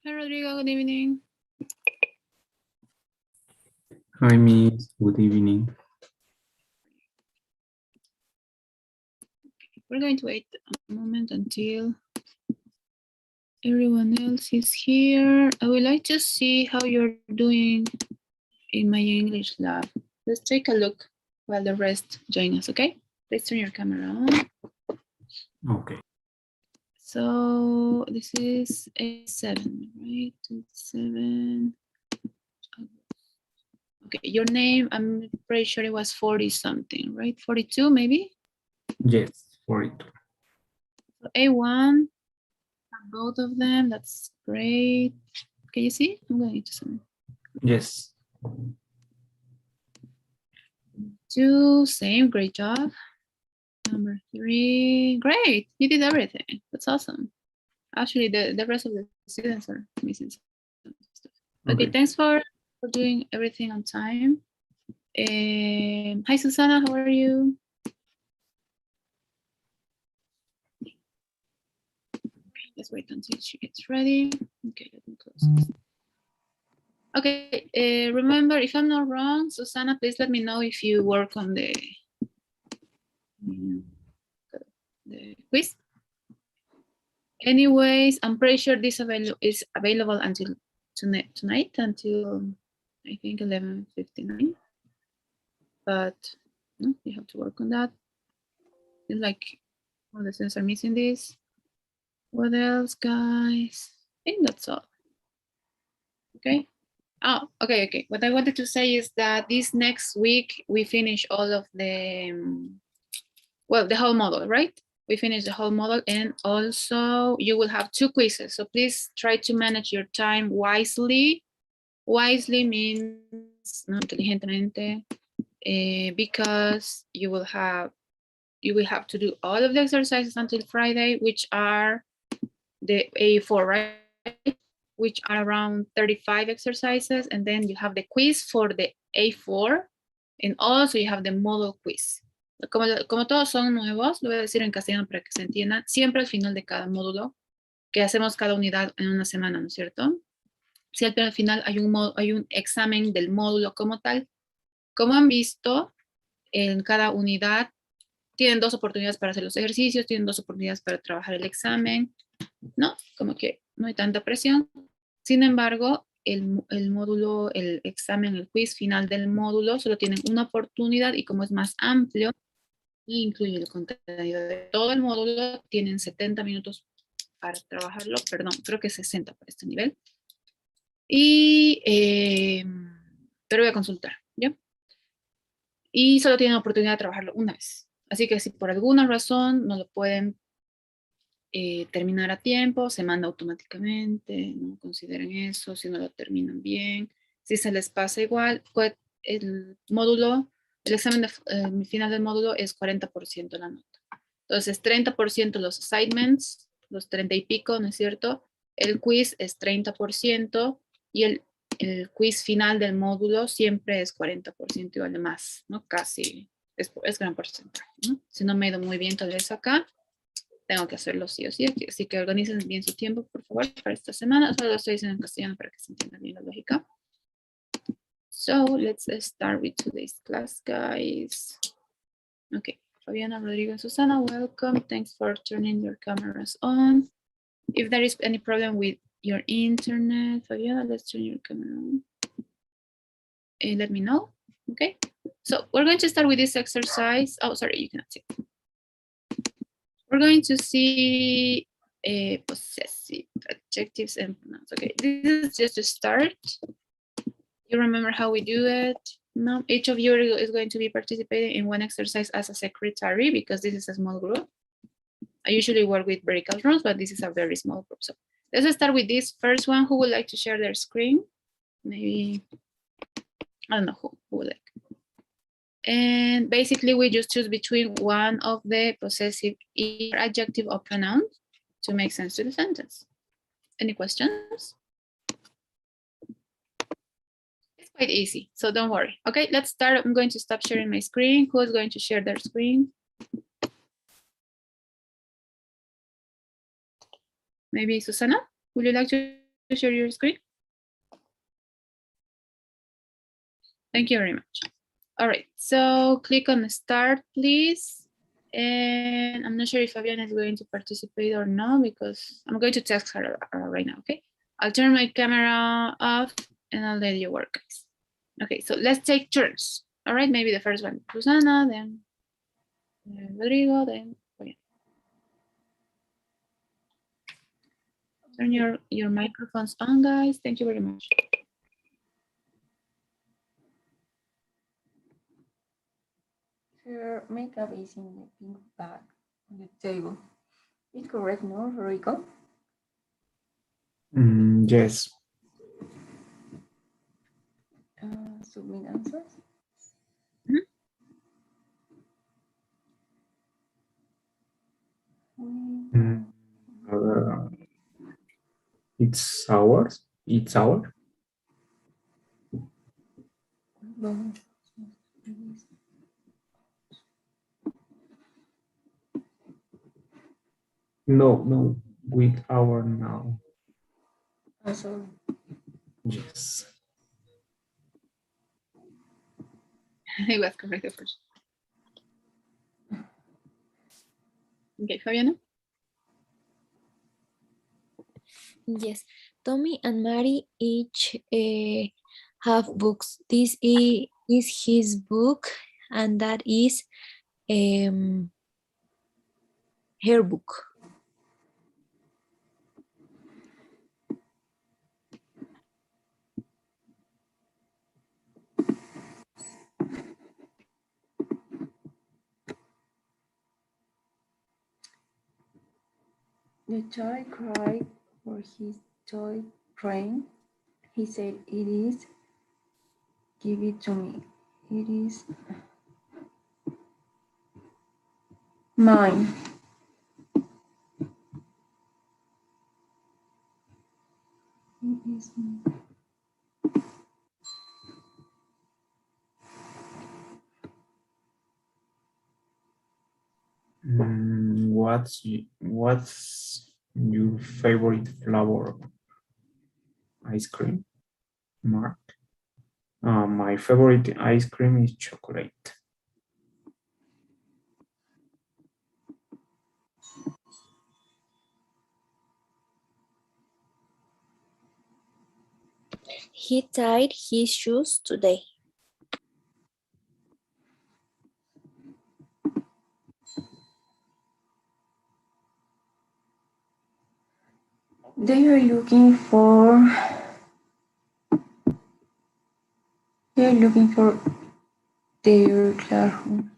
Hi, Rodrigo. Good evening. Hi, Miss. Good evening. We're going to wait a moment until everyone else is here. I would like to see how you're doing in my English lab. Let's take a look while the rest join us, okay? Please turn your camera on. Okay. So this is A7, right? 7. Okay, your name, I'm pretty sure it was 40 something, right? 42 maybe? Yes, 42. So A1, both of them, that's great. Can you see? I'm going to zoom. Yes. 2, same, great job. Number 3, great, you did everything. That's awesome. Actually, the rest of the students are missing some stuff. Okay, thanks for doing everything on time. Hi, Susana, how are you? Okay, let's wait until she gets ready. Okay, let me close this. Okay, remember, if I'm not wrong, Susana, please let me know if you work on the quiz. Anyways, I'm pretty sure this is available until tonight, until I think 11:59. But no, you have to work on that. It's like all the students are missing this. What else, guys? I think that's all. Okay. Oh, okay. What I wanted to say is that this next week we finish all of the, well, the whole model, right? We finish the whole model, and also you will have 2 quizzes. So please try to manage your time wisely. Wisely means no inteligentemente, because you will have to do all of the exercises until Friday, which are the A4, right? Which are around 35 exercises, and then you have the quiz for the A4, and also you have the model quiz. Como todos son nuevos, lo voy a decir en castellano para que se entienda, siempre al final de cada módulo, que hacemos cada unidad en una semana, ¿no es cierto? Siempre al final hay un examen del módulo como tal. Como han visto, en cada unidad tienen 2 oportunidades para hacer los ejercicios, tienen 2 oportunidades para trabajar el examen, ¿no? Como que no hay tanta presión. Sin embargo, el módulo, el examen, el quiz final del módulo solo tienen una oportunidad, y como es más amplio y incluye el contenido de todo el módulo, tienen 70 minutos para trabajarlo, perdón, creo que 60 para este nivel. Y, pero voy a consultar, ¿ya? Y solo tienen oportunidad de trabajarlo una vez. Así que si por alguna razón no lo pueden terminar a tiempo, se manda automáticamente, no consideren eso, si no lo terminan bien. Si se les pasa igual, el módulo, el examen final del módulo es 40% la nota. Entonces, 30% los assignments, los 30 y pico, ¿no es cierto? El quiz es 30%, y el quiz final del módulo siempre es 40% y vale más, ¿no? Casi, es gran porcentaje, ¿no? Si no me he ido muy bien tal vez acá, tengo que hacerlo sí o sí, así que organicen bien su tiempo, por favor, para esta semana. Solo lo estoy diciendo en castellano para que se entienda bien la lógica. So, let's start with today's class, guys. Okay, Fabiana, Rodrigo, and Susana, welcome. Thanks for turning your cameras on. If there is any problem with your internet, Fabiana, let's turn your camera on. And let me know, okay? So, we're going to start with this exercise. Oh, sorry, you cannot see. We're going to see possessive adjectives and pronouns. Okay, this is just to start. You remember how we do it? No, each of you is going to be participating in one exercise as a secretary, because this is a small group. I usually work with vertical rooms, but this is a very small group. So let's start with this first one. Who would like to share their screen? Maybe, I don't know who would like. And basically, we just choose between one of the possessive either adjective or pronoun to make sense to the sentence. Any questions? It's quite easy, so don't worry. Okay, let's start. I'm going to stop sharing my screen. Who is going to share their screen? Maybe Susana? Would you like to to share your screen? Thank you very much. All right, so click on start, please. And I'm not sure if Fabiana is going to participate or not because I'm going to text her right now, okay? I'll turn my camera off and I'll let you work, guys. Okay, so let's take turns. All right, maybe the first one, Susana, then Rodrigo, then Fabiana. Turn your microphones on, guys. Thank you very much. Her makeup is in the pink bag on the table. It's correct, no, Rodrigo? Yes. Submit answers. It's ours. It's our. No, with our now. Sorry. Yes. It was correct at first. Okay, Fabiana? Yes, Tommy and Mary each have books. This is his book, and that is her book. The child cried for his toy train. He said, "It is. Give it to me. It is mine." It is mine. What's your favorite flavor of ice cream, Mark? My favorite ice cream is chocolate. He tied his shoes today. They are looking for their classroom.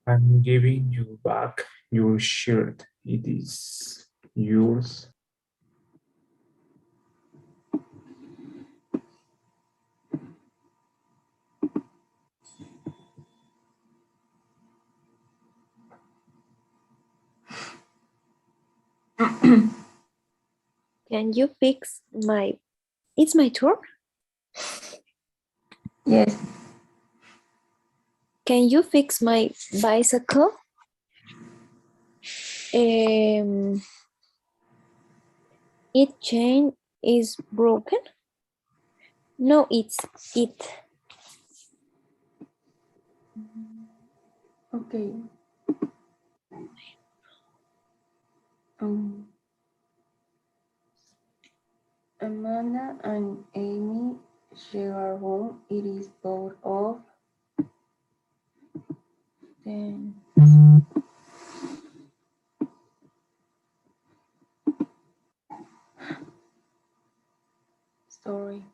I'm giving you back your shirt. It is yours. Can you fix my... It's my turn? Yes. Can you fix my bicycle? Its chain is broken? No, it's it. Okay. Amanda and Amy share a room. It is both of them. Story.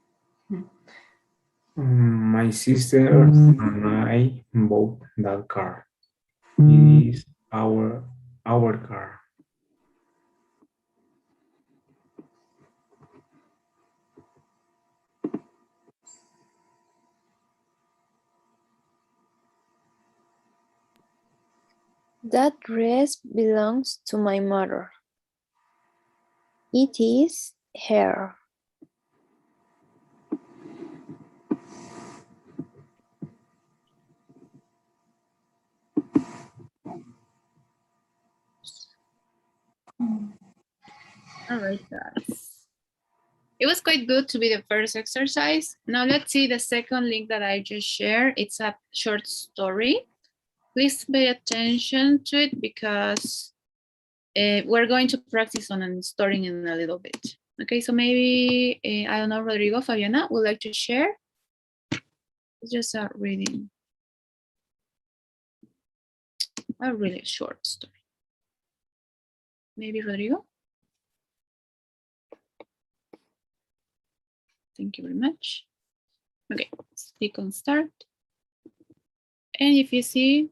My sister and I bought that car. It is our car. That dress belongs to my mother. It is her. All right, guys. It was quite good to be the first exercise. Now let's see the second link that I just shared. It's a short story. Please pay attention to it because we're going to practice on a story in a little bit. Okay, so maybe, I don't know, Rodrigo, Fabiana would like to share. It's just a reading, a really short story. Maybe Rodrigo? Thank you very much. Okay, click on start. And if you see,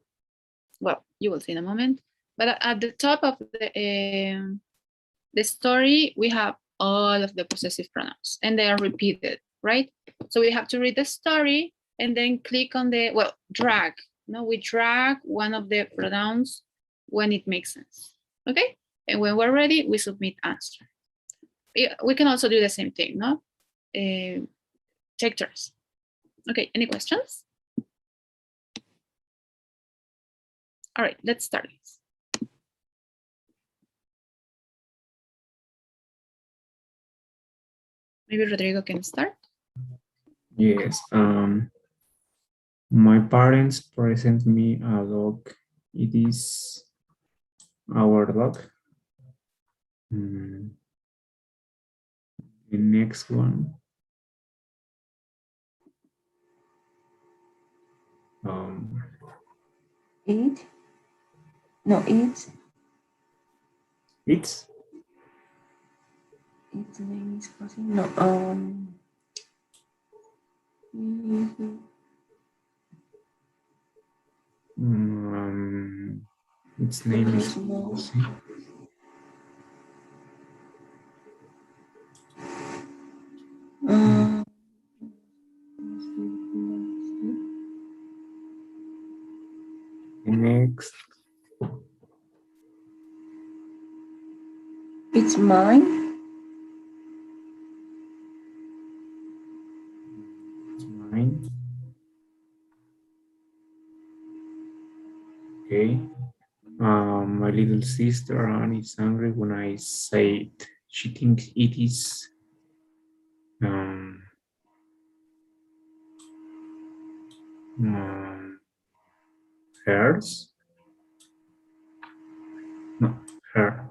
well, you will see in a moment, but at the top of the story, we have all of the possessive pronouns and they are repeated, right? So we have to read the story and then click on the, well, drag. No, we drag one of the pronouns when it makes sense, okay? And when we're ready, we submit answer. We can also do the same thing, no? Take turns. Okay, any questions? All right, let's start. Maybe Rodrigo can start. Yes. My parents present me a dog. It is our dog. The next one. It? No, it's. It's. Its name is crossing. No, Its name is. no. Next. It's mine. It's mine. Okay. My little sister Annie is angry when I say it. She thinks it is hers. No, her.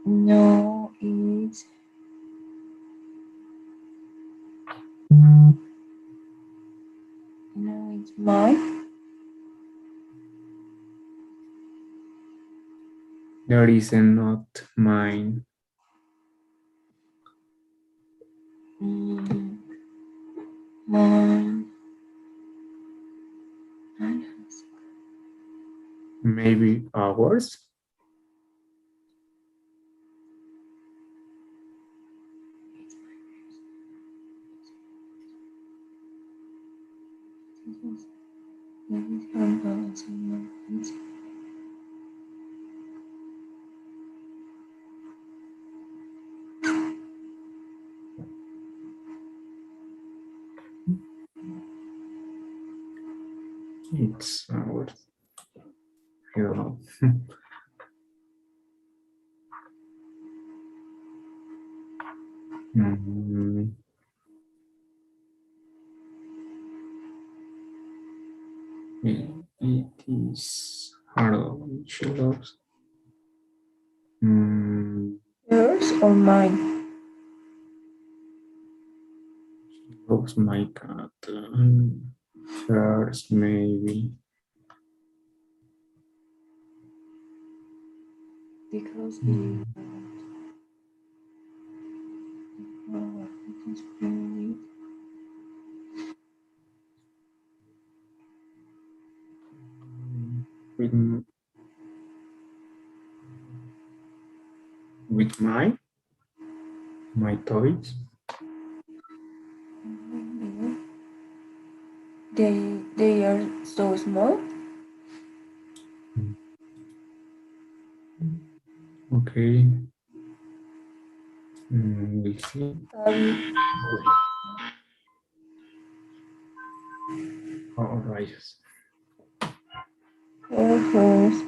No, it's. No, it's mine. There is a not mine. Mine. Maybe ours. It's ours. I don't know. It is Harlow. She loves. Yours or mine? She loves my cat. Hers, maybe. Because with my toys. they are so small. Okay. We'll see. Oh, rayos. Her horse.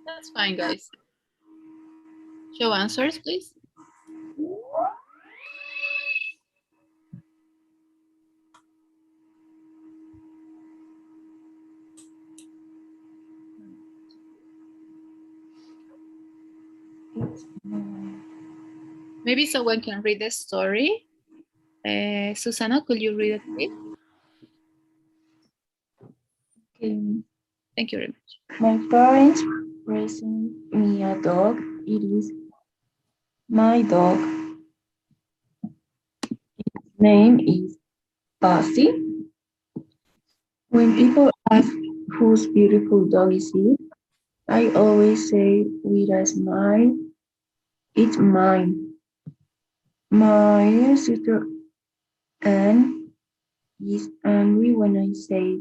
That's fine, guys. Show answers, please. It's mine. Maybe someone can read the story. Susana, could you read it, please? Okay. Thank you very much. My parents present me a dog. It is my dog. Its name is Bossy. When people ask whose beautiful dog is it, I always say with a smile, it's mine. My sister Anne is angry when I say it.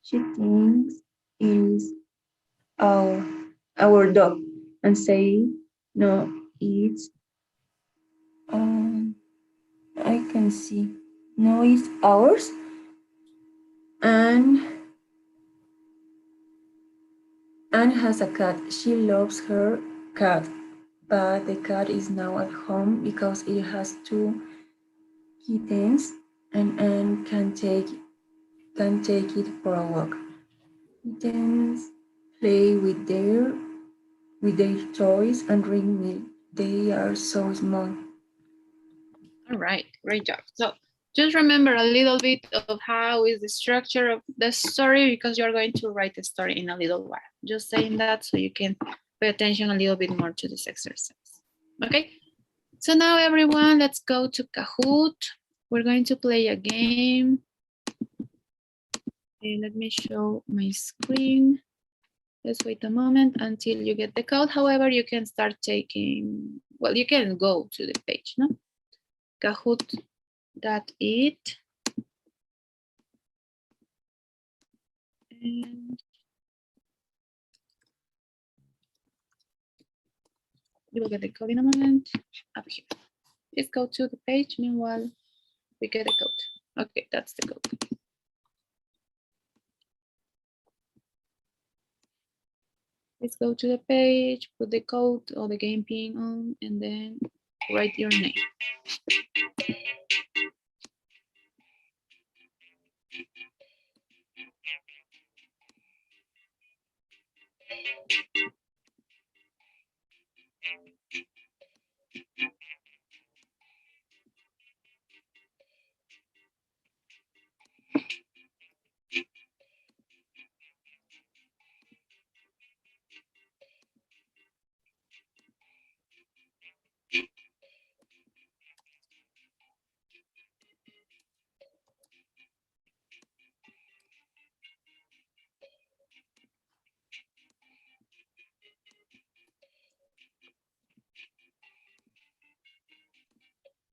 She thinks it is our our dog and say no, it's um I can see. No, it's ours. And Anne has a cat. She loves her cat, but the cat is now at home because it has two kittens, and Anne can take it for a walk. Kittens play with their toys and drink milk. They are so small. All right, great job. So just remember a little bit of how is the structure of the story because you're going to write the story in a little while. Just saying that so you can pay attention a little bit more to this exercise. Okay, so now everyone, let's go to Kahoot. We're going to play a game. Okay, let me show my screen. Let's wait a moment until you get the code. However, you can start taking, well, you can go to the page, no? Kahoot.it. And you will get the code in a moment. Up here. Let's go to the page. Meanwhile, we get the code. Okay, that's the code. Let's go to the page, put the code or the game pin on, and then write your name.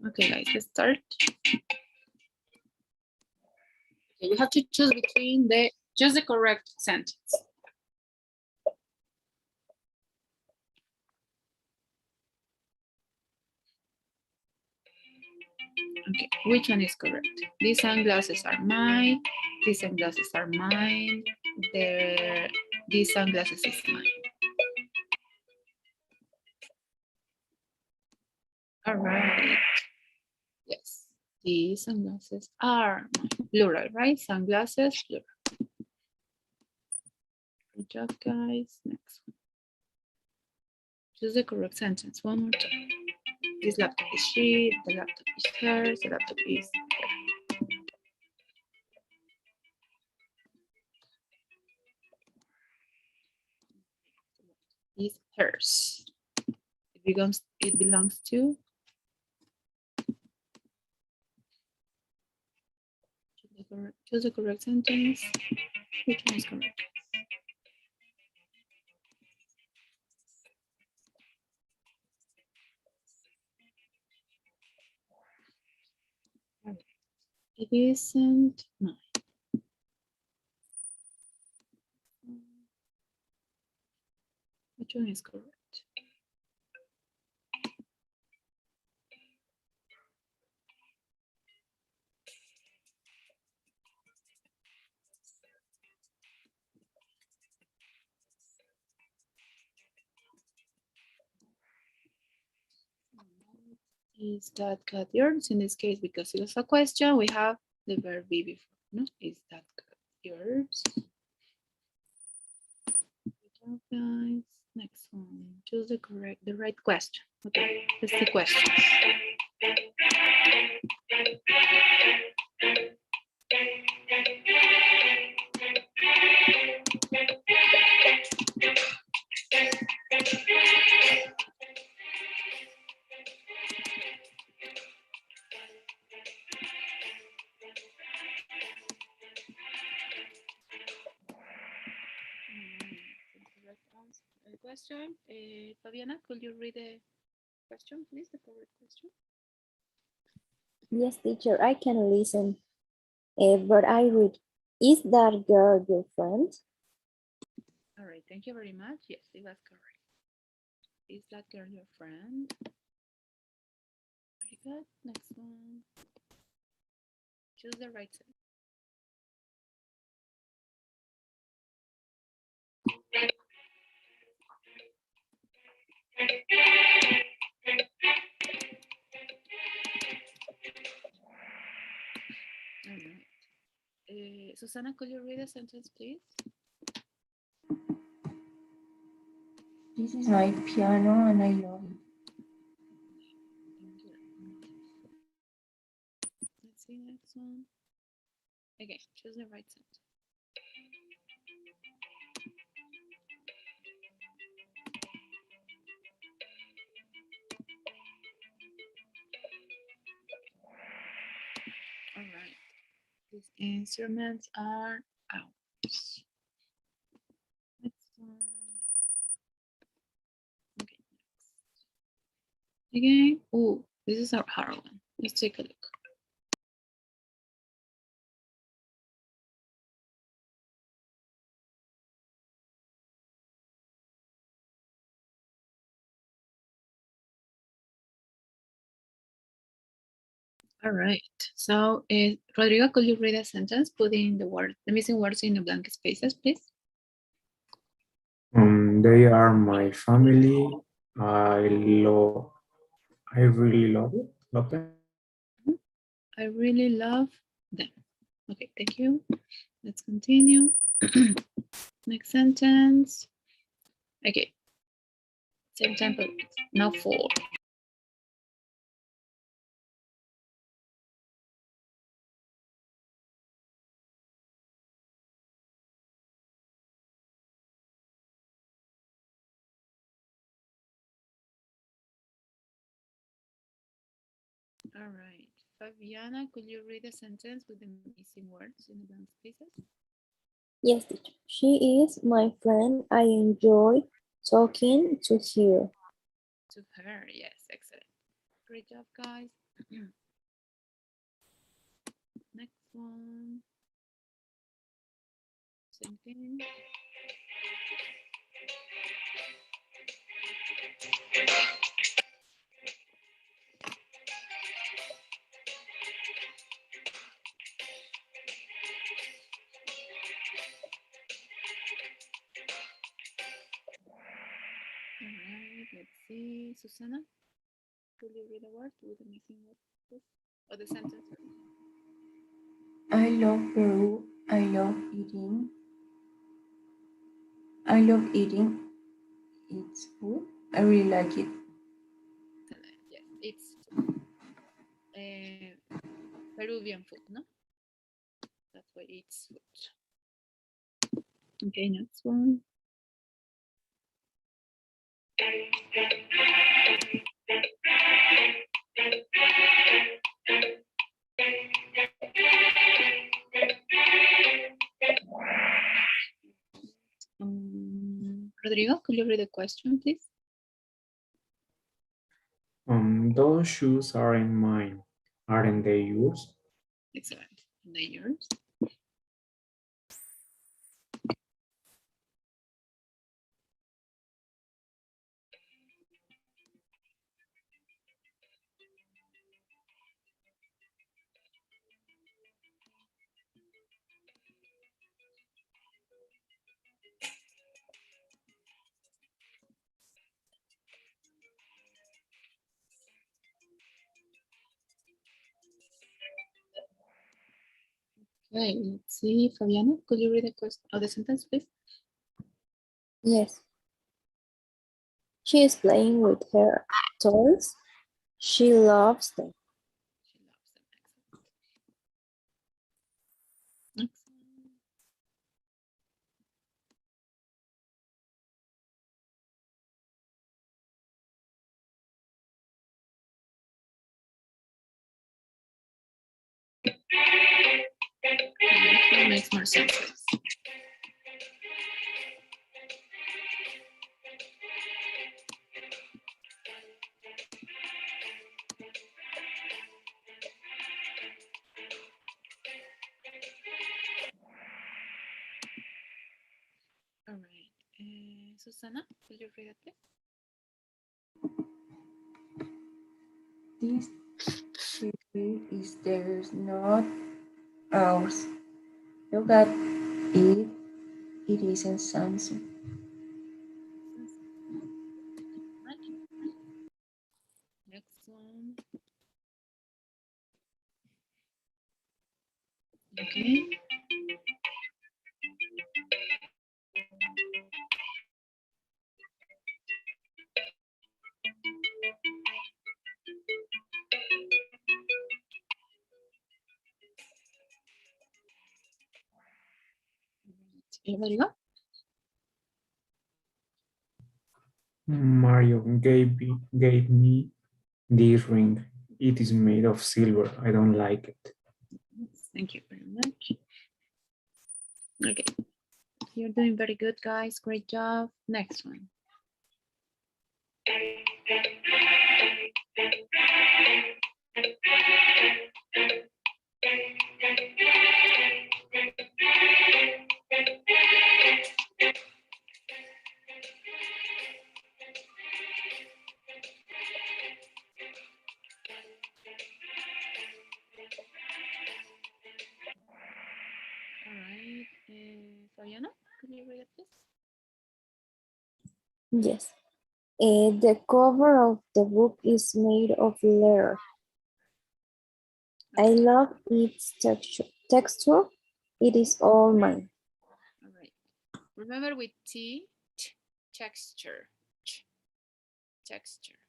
Okay, guys, let's start. Okay, you have to choose between just the correct sentence. Okay, which one is correct? These sunglasses are mine. These sunglasses are mine. These sunglasses is mine. All right. Yes, these sunglasses are mine. Plural, right? Sunglasses, plural. Good job, guys. Next one. Choose the correct sentence one more time. This laptop is she, the laptop is hers, the laptop is hers. It belongs to. Choose the correct sentence. Which one is correct? It isn't mine. Which one is correct? Is that cat yours? In this case, because it was a question, we have the verb be before. No? Is that cat yours? Good job, guys. Next one. Choose the right question. Okay, let's see questions. Question. Fabiana, could you read the question, please? The correct question. Yes, teacher, I can listen. But I read, is that girl your friend? All right, thank you very much. Yes, it was correct. Is that girl your friend? Very good. Next one. Choose the right side. All right. Susana, could you read a sentence, please? This is my piano and I love it. Let's see next one. Okay, choose the right sentence. All right. These instruments are ours. Next one. Okay, next. Again. Oh, this is a hard one. Let's take a look. All right. So, Rodrigo, could you read a sentence, putting the missing words in the blank spaces, please? They are my family. I really love them. I really love them. Okay, thank you. Let's continue. Next sentence. Okay. Same tempo. Now 4. All right. Fabiana, could you read a sentence with the missing words in the blank spaces? Yes, teacher. She is my friend. I enjoy talking to her. To her, yes, excellent. Great job, guys. Next one. Same thing. All right, let's see. Susana, could you read a word with the missing word, please? Or the sentence? I love Peru. I love eating. I love eating its food. I really like it. Yes, it's Peruvian food, no? That's why it's food. Okay, next one. Rodrigo, could you read the question, please? Those shoes aren't mine. Aren't they yours? Excellent. And then yours. Okay, let's see. Fabiana, could you read the question or the sentence, please? Yes. She is playing with her toys. She loves them. She loves them. Excellent. Excellent. That makes more sense. All right. Susana, could you read it, please? This tree is theirs, not ours. Look at it. It isn't Samson. Next one. Okay. Rodrigo? Mario gave me this ring. It is made of silver. I don't like it. Thank you very much. Okay. You're doing very good, guys. Great job. Next one. All right. Fabiana, could you read it, please? Yes. The cover of the book is made of leather. I love its texture. It is all mine. All right. Remember with T, texture. Texture.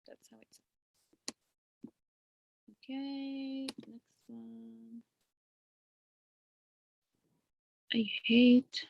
That's how it's. Okay. Next one. I hate.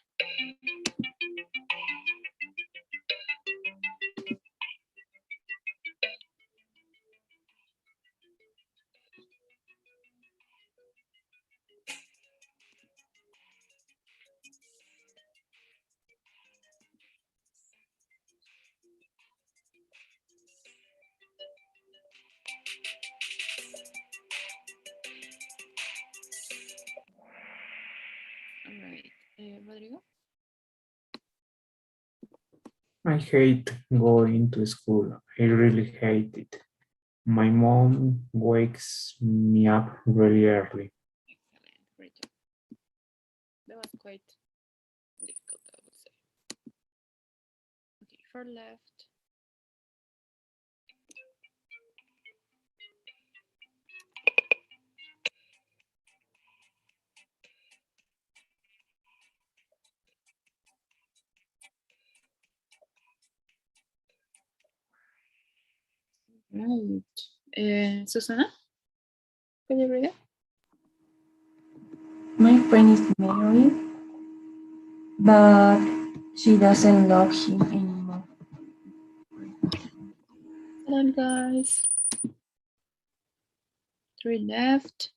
All right. Rodrigo? I hate going to school. I really hate it. My mom wakes me up really early. Excellent. Great job. That was quite difficult, I would say. Okay, for left. Right. Susana, can you read it? My friend is married, but she doesn't love him anymore. Excellent, guys. 3 left.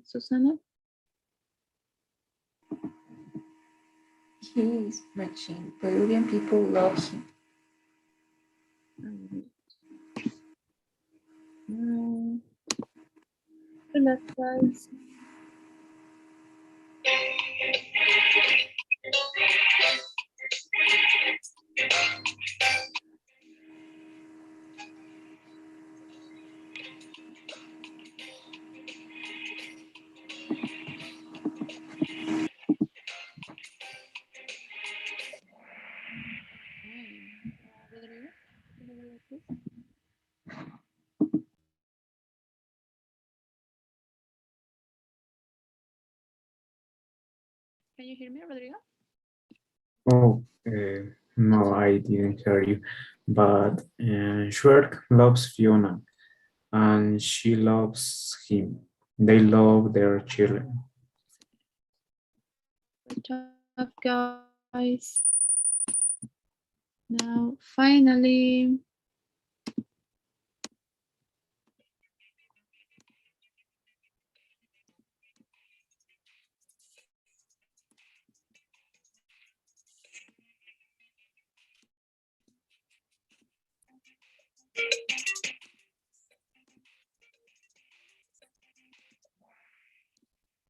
Susana? He is matching. Peruvian people love him. The left, guys. please. Can you hear me, Rodrigo? Oh, no, I didn't hear you. But Shrek loves Fiona and she loves him. They love their children. Good job, guys. Now, finally,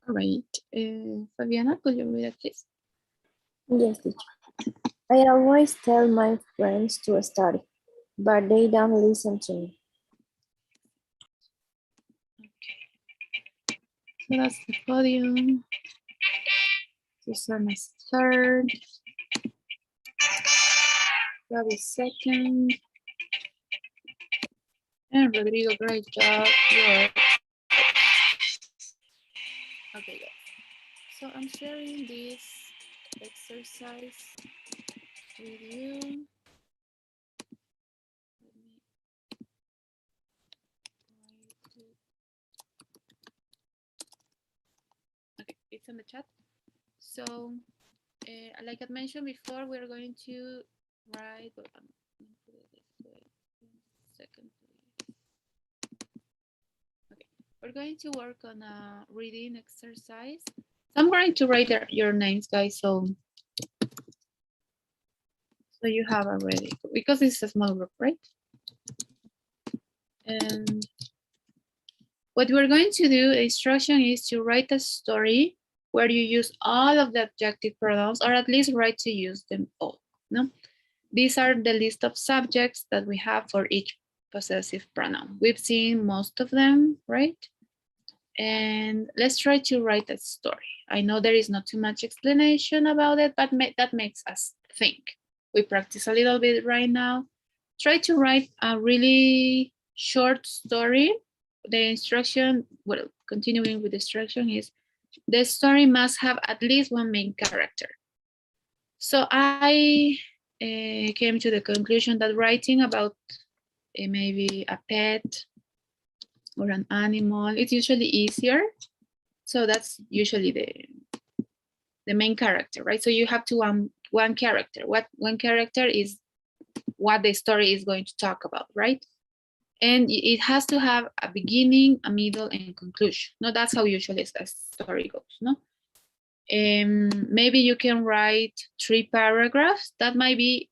all right. Fabiana, could you read it, please? Yes, teacher. I always tell my friends to study, but they don't listen to me. So that's the podium. Susana's third. Gabi second. And Rodrigo, great job. You're okay, guys. So I'm sharing this exercise with you. Let me write it. Okay, it's in the chat. So, like I mentioned before, we're going to write. But I'm going to put it this way. Second, please. Okay, we're going to work on a reading exercise. So I'm going to write your names, guys. So you have already, because it's a small group, right? And what we're going to do, the instruction is to write a story where you use all of the adjective pronouns, or at least try to use them all. No? These are the list of subjects that we have for each possessive pronoun. We've seen most of them, right? And let's try to write a story. I know there is not too much explanation about it, but that makes us think. We practice a little bit right now. Try to write a really short story. The instruction, well, continuing with the instruction is, the story must have at least one main character. So I came to the conclusion that writing about maybe a pet or an animal, it's usually easier. So that's usually the main character, right? So you have to one character. What one character is what the story is going to talk about, right? And it has to have a beginning, a middle, and conclusion. No, that's how usually a story goes, no? Maybe you can write 3 paragraphs. That might be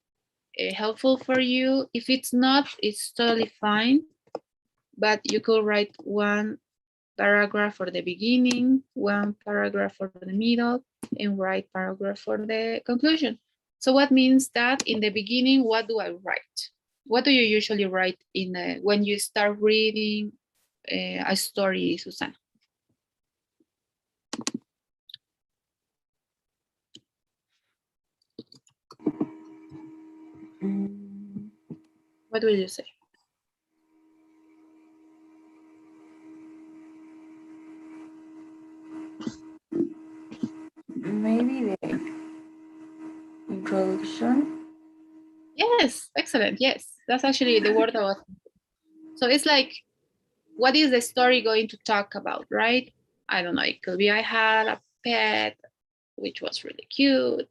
helpful for you. If it's not, it's totally fine. But you could write 1 paragraph for the beginning, 1 paragraph for the middle, and write paragraph for the conclusion. So what means that in the beginning, what do I write? What do you usually write when you start reading a story, Susana? What will you say? Maybe the introduction. Yes, excellent. Yes, that's actually the word I was. So it's like, what is the story going to talk about, right? I don't know. It could be I had a pet which was really cute.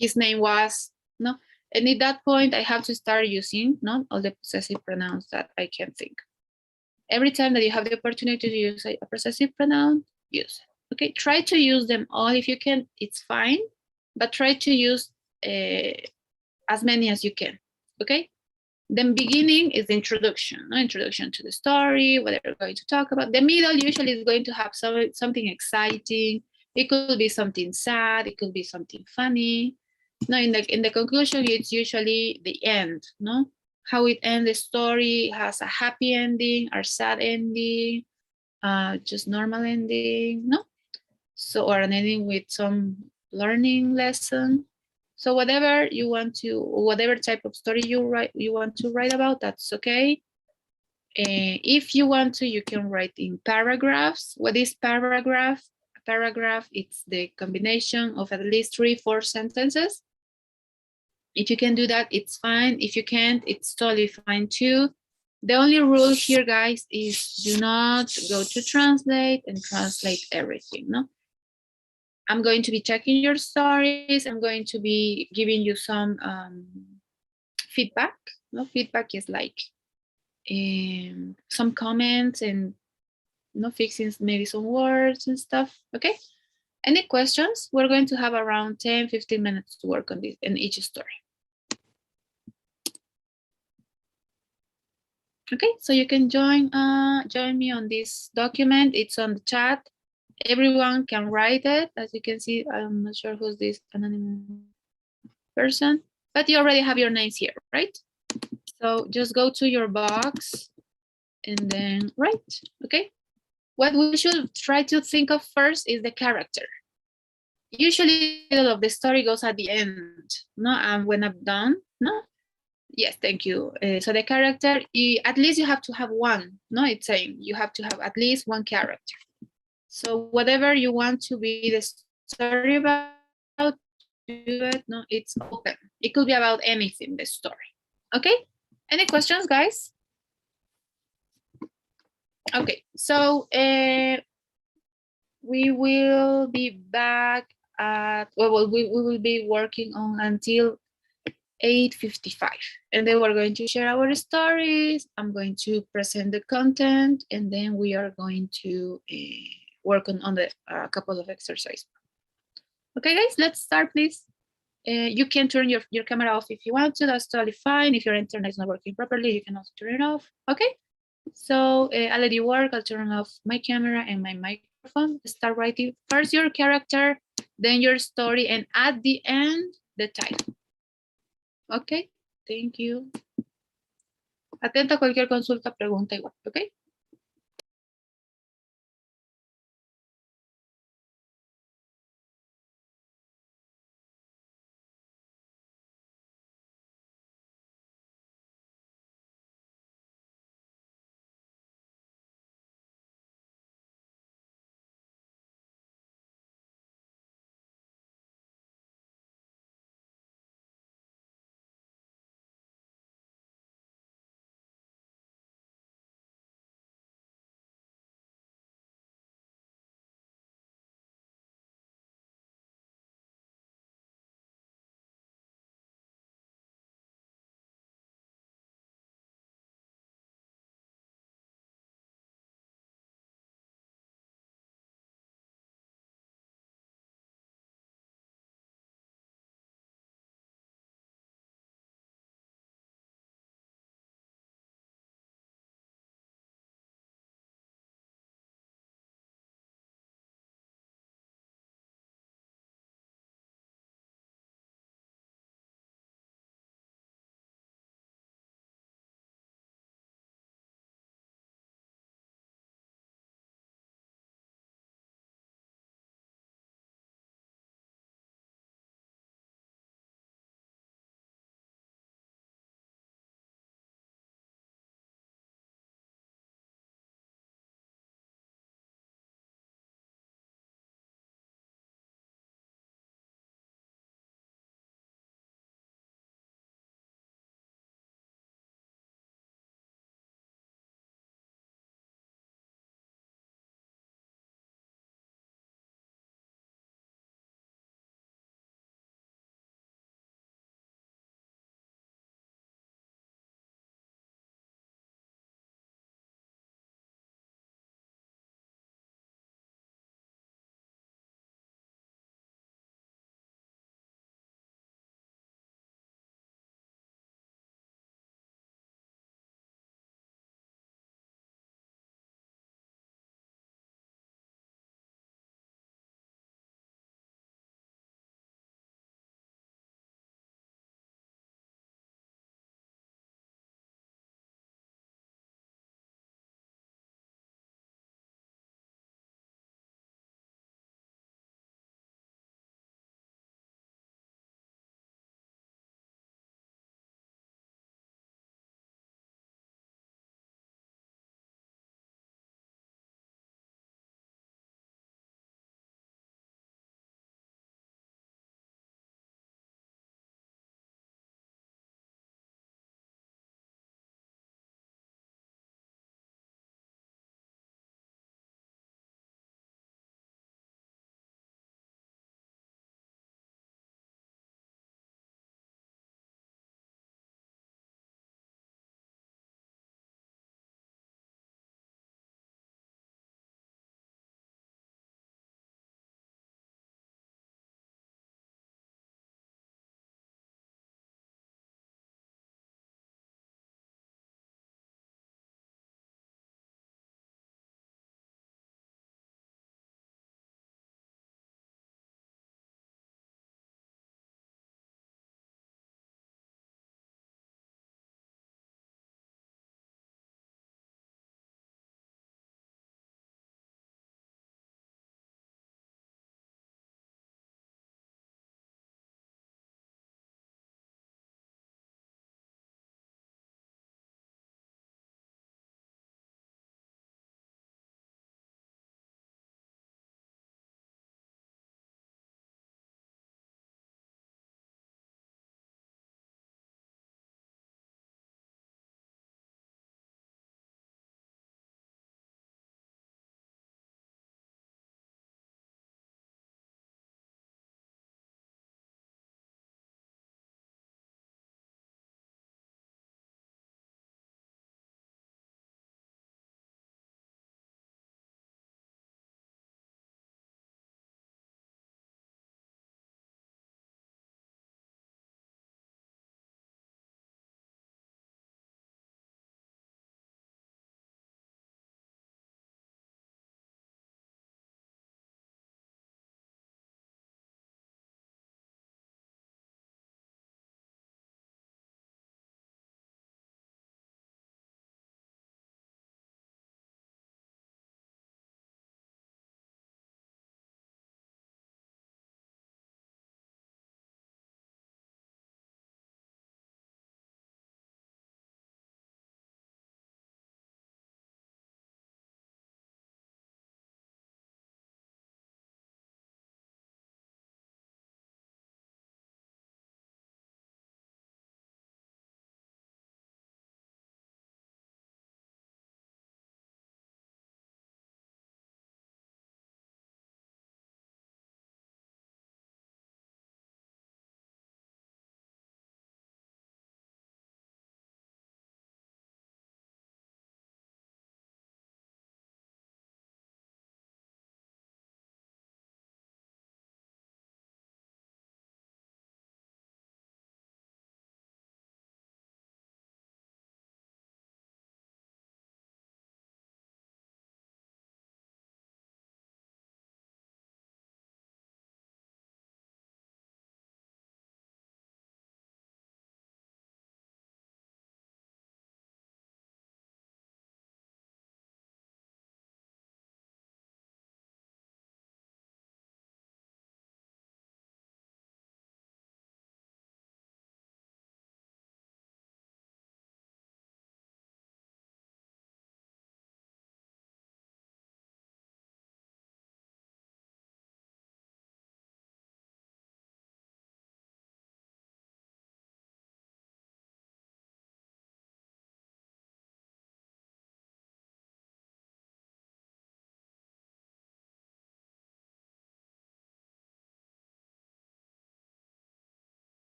His name was, no. And at that point, I have to start using all the possessive pronouns that I can think. Every time that you have the opportunity to use a possessive pronoun, use it. Okay, try to use them all. If you can, it's fine, but try to use as many as you can. Okay. Then beginning is the introduction, introduction to the story, what they're going to talk about. The middle usually is going to have something exciting. It could be something sad. It could be something funny. No, in the conclusion, it's usually the end. No, how it ends the story has a happy ending or sad ending, just normal ending. No, so or an ending with some learning lesson. So whatever you want to, whatever type of story you want to write about, that's okay. If you want to, you can write in paragraphs. What is paragraph? A paragraph, it's the combination of at least 3-4 sentences. If you can do that, it's fine. If you can't, it's totally fine too. The only rule here, guys, is do not go to translate and translate everything, no? I'm going to be checking your stories. I'm going to be giving you some feedback. No, feedback is like some comments and fixing maybe some words and stuff. Okay. Any questions? We're going to have around 10-15 minutes to work on this in each story. Okay, so you can join me on this document. It's on the chat. Everyone can write it. As you can see, I'm not sure who's this anonymous person, but you already have your names here, right? So just go to your box and then write, okay? What we should try to think of first is the character. Usually the middle of the story goes at the end, no? And when I'm done, no? Yes, thank you. So the character, at least you have to have one, no? It's saying you have to have at least one character. So whatever you want to be the story about, do it, no? It's open. It could be about anything, the story. Okay? Any questions, guys? Okay, so we will be back at, well, we will be working on until 8:55, and then we're going to share our stories. I'm going to present the content, and then we are going to work on the couple of exercises. Okay, guys, let's start, please. You can turn your camera off if you want to. That's totally fine. If your internet is not working properly, you can also turn it off. Okay. So I'll let you work. I'll turn off my camera and my microphone. Start writing first your character, then your story, and at the end, the title. Okay, thank you. Atenta a cualquier consulta, pregunta igual, okay?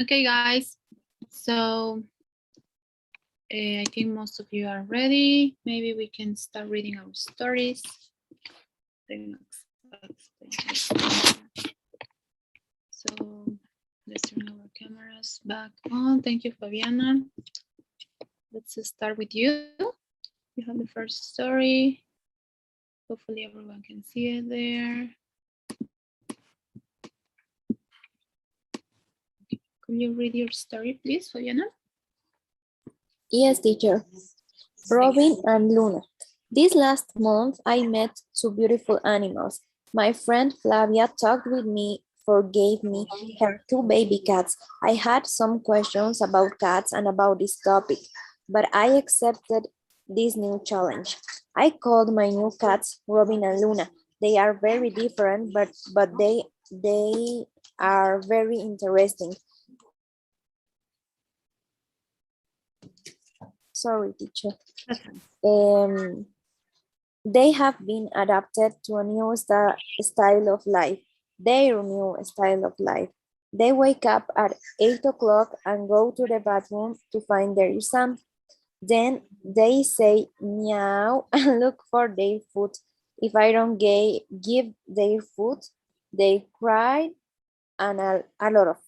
Okay, guys. So I think most of you are ready. Maybe we can start reading our stories. So let's turn our cameras back on. Thank you, Fabiana. Let's start with you. You have the first story. Hopefully everyone can see it there. Can you read your story, please, Fabiana? Yes, teacher. Robin and Luna. This last month, I met two beautiful animals. My friend Flavia talked with me, forgave me her two baby cats. I had some questions about cats and about this topic, but I accepted this new challenge. I called my new cats Robin and Luna. They are very different, but they are very interesting. Sorry, teacher. They have been adapted to a new style of life, their new style of life. They wake up at 8 o'clock and go to the bathroom to find their son. Then they say meow and look for their food. If I don't give their food, they cry and a lot of.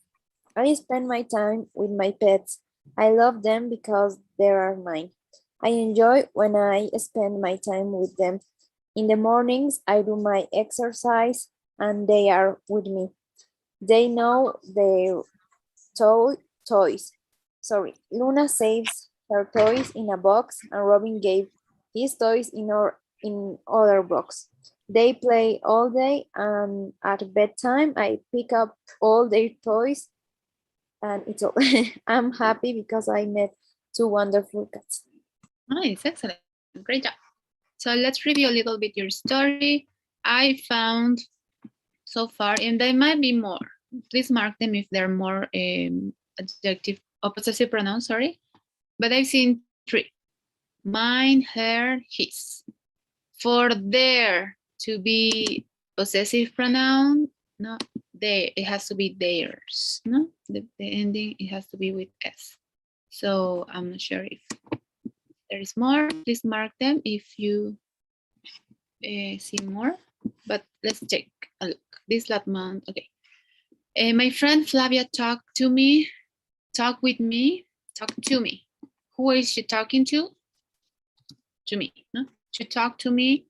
I spend my time with my pets. I love them because they are mine. I enjoy when I spend my time with them. In the mornings, I do my exercise and they are with me. They know their toys. Sorry, Luna saves her toys in a box and Robin gave his toys in other box. They play all day and at bedtime I pick up all their toys and it's all. I'm happy because I met two wonderful cats. Nice, excellent, great job. So let's review a little bit your story. I found so far, and there might be more. Please mark them if they're more adjective or possessive pronouns, sorry. But I've seen 3. Mine, her, his. For there to be possessive pronoun, no, they, it has to be theirs, no? The ending, it has to be with S. So I'm not sure if there is more. Please mark them if you see more, but let's take a look. This last month, okay. My friend Flavia talked to me. Who is she talking to? To me, no? She talked to me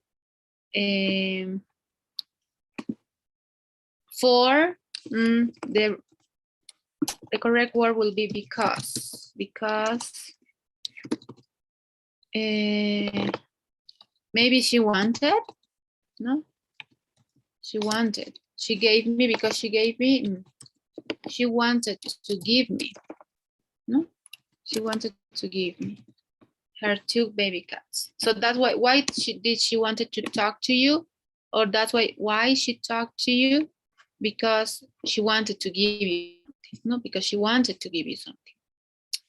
for the correct word will be because maybe she wanted, no? She gave me because she gave me, she wanted to give me, no? She wanted to give me her 2 baby cats. So that's why did she wanted to talk to you? Or that's why she talked to you? Because she wanted to give you something, no? Because she wanted to give you something.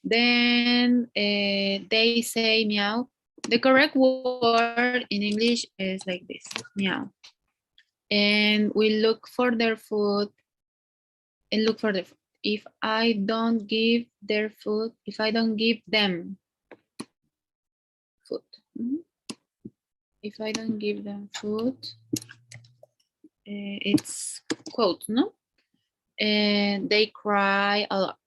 Then they say meow. The correct word in English is like this, meow. And we look for their food and look for the food. If I don't give their food, if I don't give them food, if I don't give them food, it's quote, no? And they cry a lot.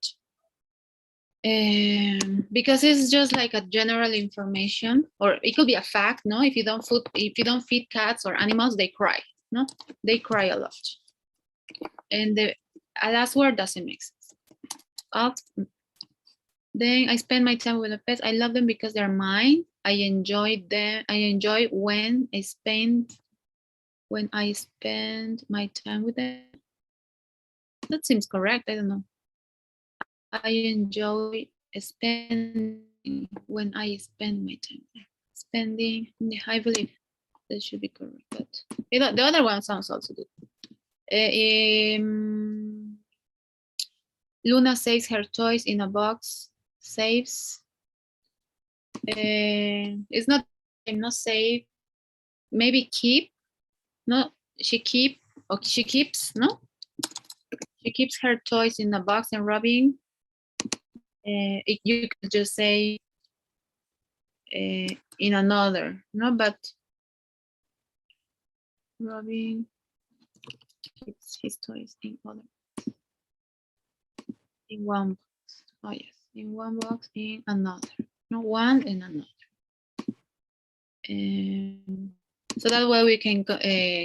Because it's just like a general information, or it could be a fact, no? If you don't feed cats or animals, they cry, no? They cry a lot. And the last word doesn't make sense. Then I spend my time with the pets. I love them because they're mine. I enjoy them. I enjoy when I spend my time with them. That seems correct. I don't know. I enjoy spending when I spend my time there. Spending, I believe that should be correct. But the other one sounds also good. Luna saves her toys in a box. Saves. It's not save. Maybe keep. No, she keeps. No, She keeps her toys in a box and rubbing. You could just say in another, no, but Robin keeps his toys in other. In one box. Oh yes, in one box, in another. No, one and another. So that way we can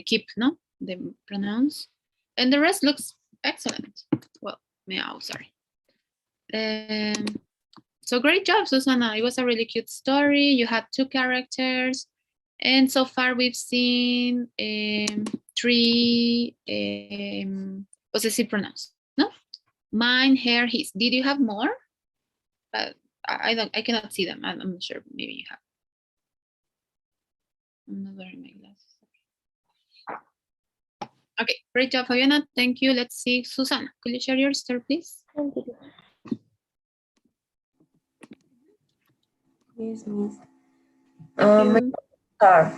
keep no the pronouns, and the rest looks excellent. Well, meow. Sorry. So great job, Susanna. It was a really cute story. You had 2 characters, and so far we've seen 3 possessive pronouns. No, mine, her, his. Did you have more? But I don't. I cannot see them. I'm not sure. Maybe you have. I'm not wearing my glasses. Okay, great job, Fabiana. Thank you. Let's see, Susanna. Could you share your story, please? Thank you. Yes, miss. Thank My you. car.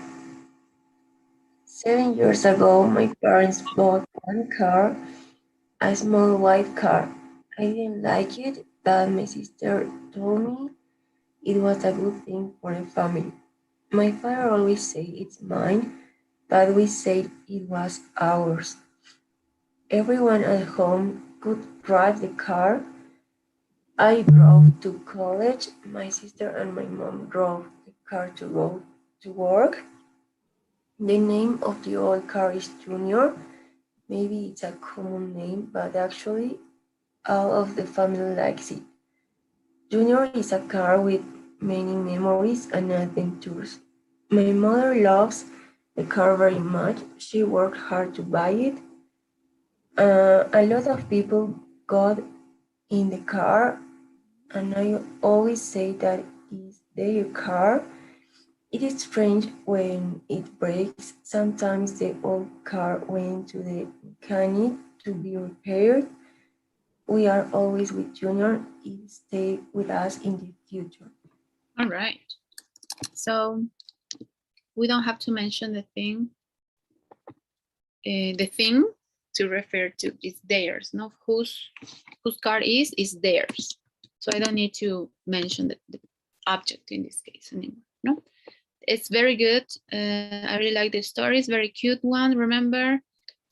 7 years ago, my parents bought one car, a small white car. I didn't like it, but my sister told me it was a good thing for the family. My father always said it's mine, but we said it was ours. Everyone at home could drive the car. I drove to college. My sister and my mom drove the car to go to work. The name of the old car is Junior. Maybe it's a common name, but actually all of the family likes it. Junior is a car with many memories and adventures. My mother loves the car very much. She worked hard to buy it. A lot of people got in the car, and I always say that it's their car. It is strange when it breaks. Sometimes the old car went to the mechanic to be repaired. We are always with Junior. It stay with us in the future. All right. So we don't have to mention the thing. The thing to refer to is theirs. No, whose car is theirs. So I don't need to mention the object in this case anymore. No, it's very good. I really like the story. It's very cute one. Remember,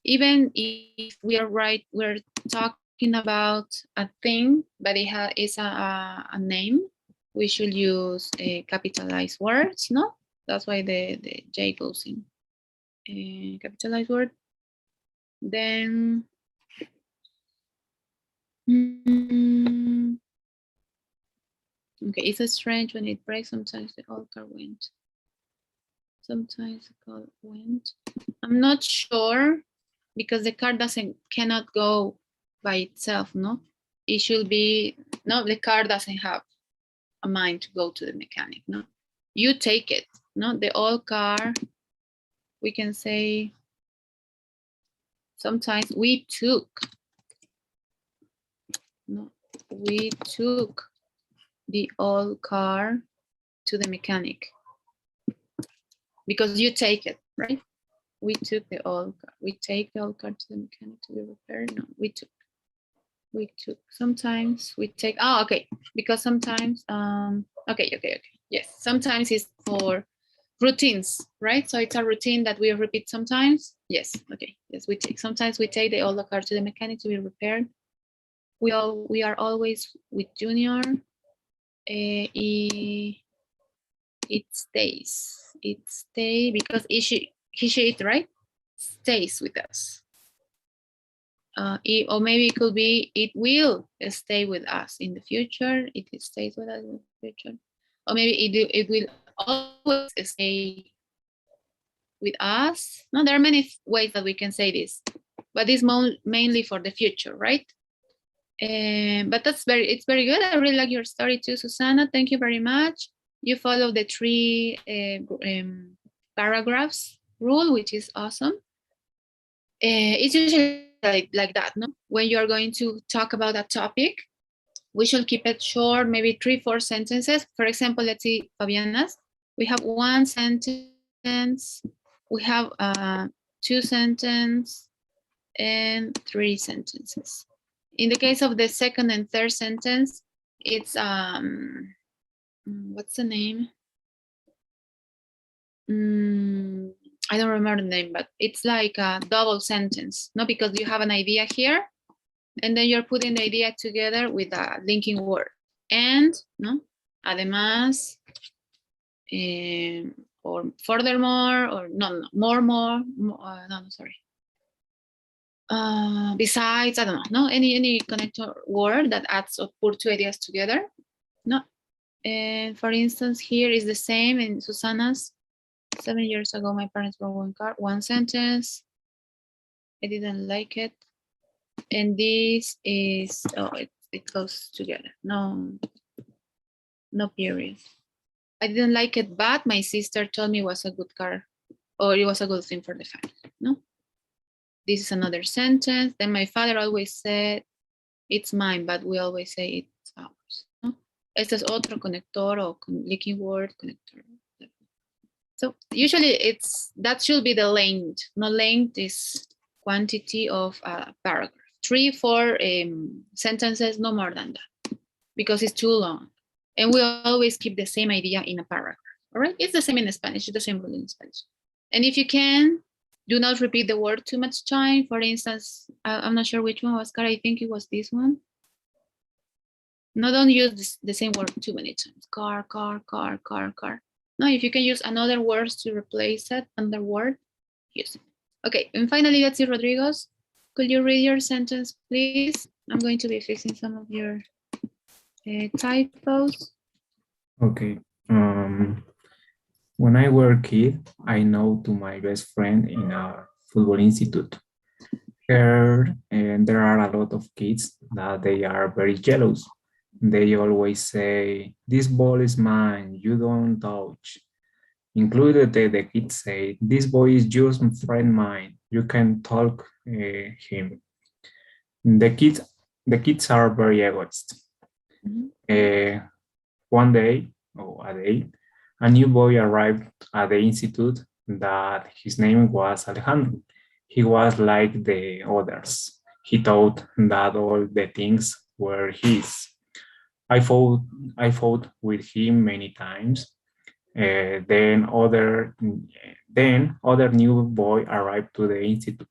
even if we are right, we're talking about a thing, but it is a name. We should use capitalized words. No, that's why the J goes in capitalized word. Then okay, it's a strange when it breaks. Sometimes the old car went. Sometimes the car went. I'm not sure because the car cannot go by itself. No, it should be no. The car doesn't have a mind to go to the mechanic. No, you take it. No, the old car. We can say sometimes we took. No, we took the old car to the mechanic because you take it, right? We took the old car. We take the old car to the mechanic to be repaired. No, we took. Sometimes we take. Oh, okay. Because sometimes. Okay. Yes. Sometimes it's for routines, right? So it's a routine that we repeat sometimes. Yes. Okay. Yes, we take. Sometimes we take the old car to the mechanic to be repaired. We are always with Junior. It stays. It stays because he, she, right? Stays with us. Or maybe it could be it will stay with us in the future. It stays with us in the future. Or maybe it will always stay with us. No, there are many ways that we can say this, but it's mainly for the future, right? But it's very good. I really like your story too, Susanna. Thank you very much. You follow the 3 paragraphs rule, which is awesome. It's usually like that, no? When you are going to talk about a topic, we should keep it short, maybe 3-4 sentences. For example, let's see Fabiana's. We have 1 sentence. We have 2 sentences. and 3 sentences. In the case of the second and third sentence, it's what's the name? I don't remember the name, but it's like a double sentence, no? Because you have an idea here, and then you're putting the idea together with a linking word. And, no? Además, or furthermore, or no, more, sorry. Besides, I don't know, no, any connector word that adds or put 2 ideas together, no. And for instance, here is the same in Susana's. 7 years ago, my parents bought one car, 1 sentence. I didn't like it. And this is, it goes together. No period. I didn't like it, but my sister told me it was a good car, or it was a good thing for the family, no? This is another sentence. Then my father always said, it's mine, but we always say it's ours, no? Este es otro conector or linking word connector. So usually that should be the length. No, length is quantity of a paragraph. 3, 4 sentences, no more than that, because it's too long. And we always keep the same idea in a paragraph. All right, it's the same in Spanish, it's the same rule in Spanish. And if you can, do not repeat the word too much time. For instance, I'm not sure which one was car. I think it was this one. No, don't use the same word too many times. Car, car, car, car, car. No, if you can use another words to replace it, another word, use it. Okay, and finally, let's see, Rodrigo's. Could you read your sentence, please? I'm going to be fixing some of your typos. Okay. When I were a kid, I know to my best friend in a football institute. Here, and there are a lot of kids that they are very jealous. They always say, this ball is mine, you don't touch. Included the kids say, this boy is just a friend mine, you can talk him. The kids are very egoist. One day, a new boy arrived at the institute that his name was Alejandro. He was like the others. He thought that all the things were his. I fought with him many times. Then other new boy arrived to the institute.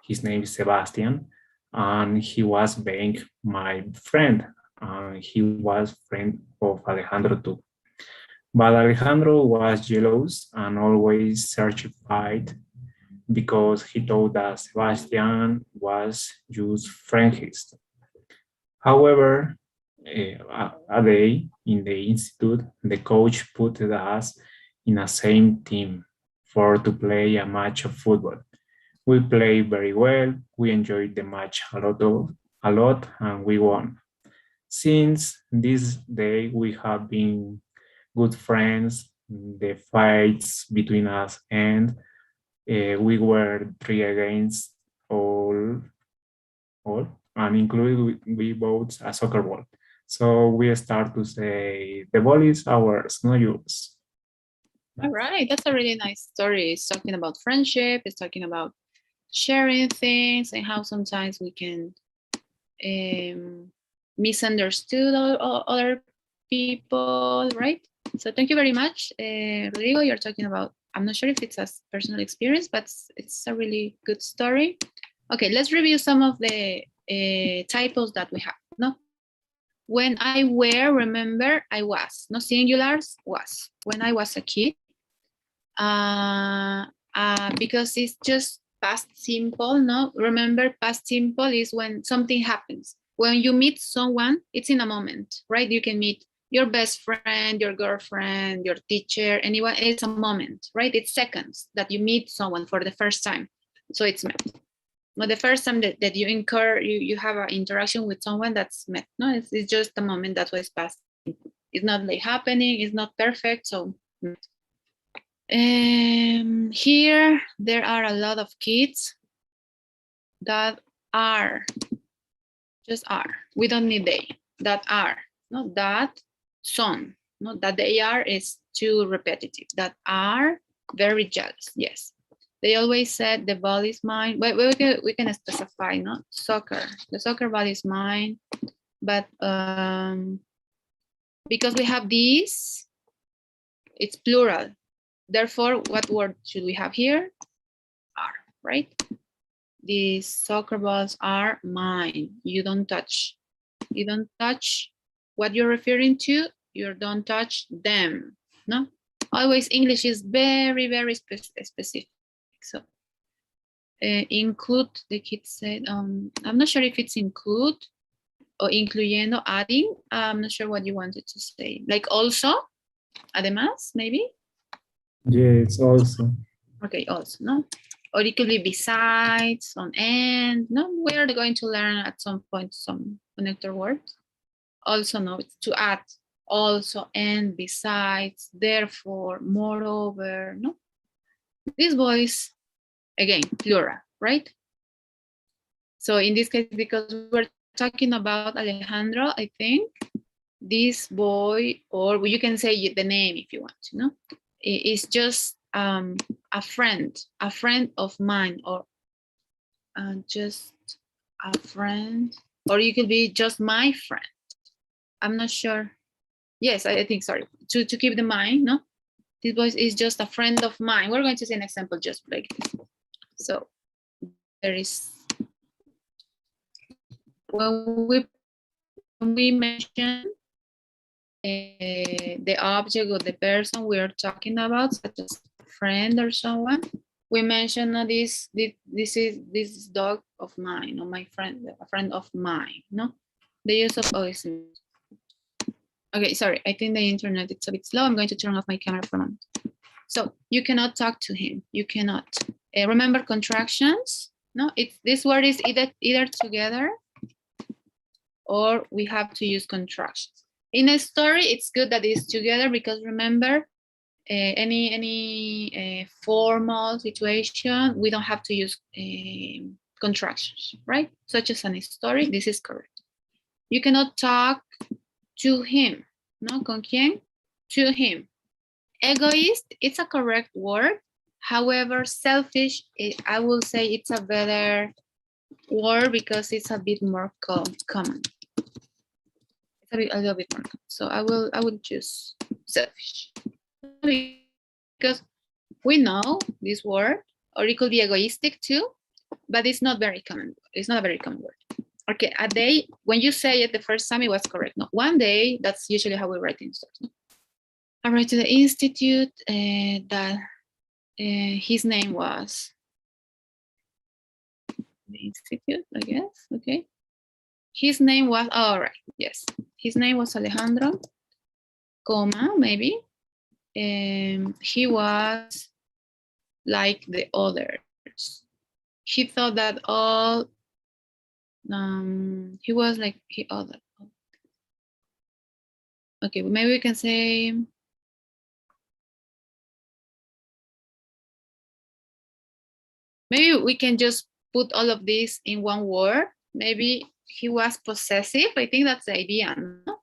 His name is Sebastian, and he was being my friend. He was friend of Alejandro too. But Alejandro was jealous and always searched fight because he thought that Sebastian was just friendist. However, a day in the institute, the coach put us in a same team to play a match of football. We played very well. We enjoyed the match a lot, and we won. Since this day, we have been good friends. The fights between us, and we were 3 against all, and included we bought a soccer ball. So we start to say, the ball is ours, not yours. All right, that's a really nice story. It's talking about friendship. It's talking about sharing things and how sometimes we can misunderstood other people, right? So thank you very much, Rodrigo. You're talking about, I'm not sure if it's a personal experience, but it's a really good story. Okay, let's review some of the typos that we have. No, when I were, remember, I was. No, singulars, was. When I was a kid, because it's just past simple. No, remember, past simple is when something happens. When you meet someone, it's in a moment, right? You can meet your best friend, your girlfriend, your teacher, anyone. It's a moment, right? It's seconds that you meet someone for the first time. So it's met. No, the first time that you you have an interaction with someone, that's met. No, it's just a moment. That's why it's past. It's not like happening. It's not perfect. So here there are a lot of kids that are. Just are. We don't need they. That are. No, that son. No, that they are is too repetitive. That are very jealous. Yes. They always said the ball is mine. But we can specify, no? Soccer. The soccer ball is mine. But because we have these, it's plural. Therefore, what word should we have here? Are, right? These soccer balls are mine. You don't touch. You don't touch what you're referring to. You don't touch them. No? Always English is very, very specific. So include, the kid said, I'm not sure if it's include or incluyendo, adding. I'm not sure what you wanted to say. Like also, además, maybe? Yes, also. Okay, also, no? Or it could be besides, on and. No, we're going to learn at some point some connector words. Also, no, it's to add. Also, and, besides, therefore, moreover, no? These boys, again, plural, right? So in this case, because we're talking about Alejandro, I think this boy, or you can say the name if you want to, no? It's just a friend of mine, or just a friend, or you could be just my friend. I'm not sure. Yes, I think, sorry, to keep the mind, no? This boy is just a friend of mine. We're going to see an example just like this. So there is, when we mention the object or the person we are talking about, such as a friend or someone, we mention this is dog of mine, or my friend, a friend of mine, no? The use of always. Okay, sorry, I think the internet it's a bit slow. I'm going to turn off my camera for a moment. So you cannot talk to him. You cannot. Remember contractions? No, this word is either together or we have to use contractions. In a story, it's good that it's together because remember, any formal situation, we don't have to use contractions, right? Such as in a story, this is correct. You cannot talk to him, no? ¿Con quién? To him. Egoist, it's a correct word. However, selfish, I will say it's a better word because it's a bit more common. It's a little bit more common. So I will choose selfish. Because we know this word, or it could be egoistic too, but it's not very common. It's not a very common word. Okay, a day, when you say it the first time, it was correct. No, one day, that's usually how we write in stores. No? I write to the institute that his name was the institute, I guess. Okay. His name was, all right, yes. His name was Alejandro, comma, maybe. He was like the others. He thought that all, he was like he other. Okay, maybe we can say, maybe we can just put all of this in one word. Maybe he was possessive. I think that's the idea, no?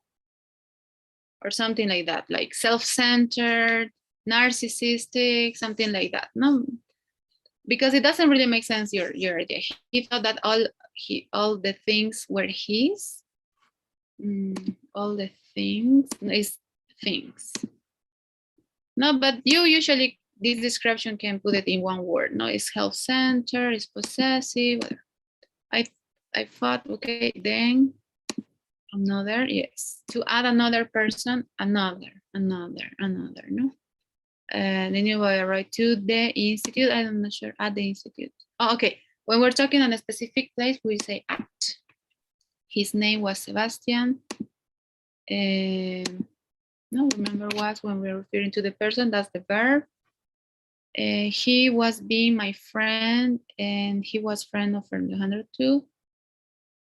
Or something like that, like self-centered, narcissistic, something like that. No, because it doesn't really make sense. Your idea. He thought that all the things were his. All the things is things. No, but you usually this description can put it in one word. No, it's self-centered, it's possessive. I thought, okay, then another, yes. To add another person, another, no? Then you will write to the institute. I'm not sure, at the institute. Oh, okay, when we're talking on a specific place, we say at. His name was Sebastian. No, remember was when we're referring to the person, that's the verb. He was being my friend, and he was friend of Alejandro too.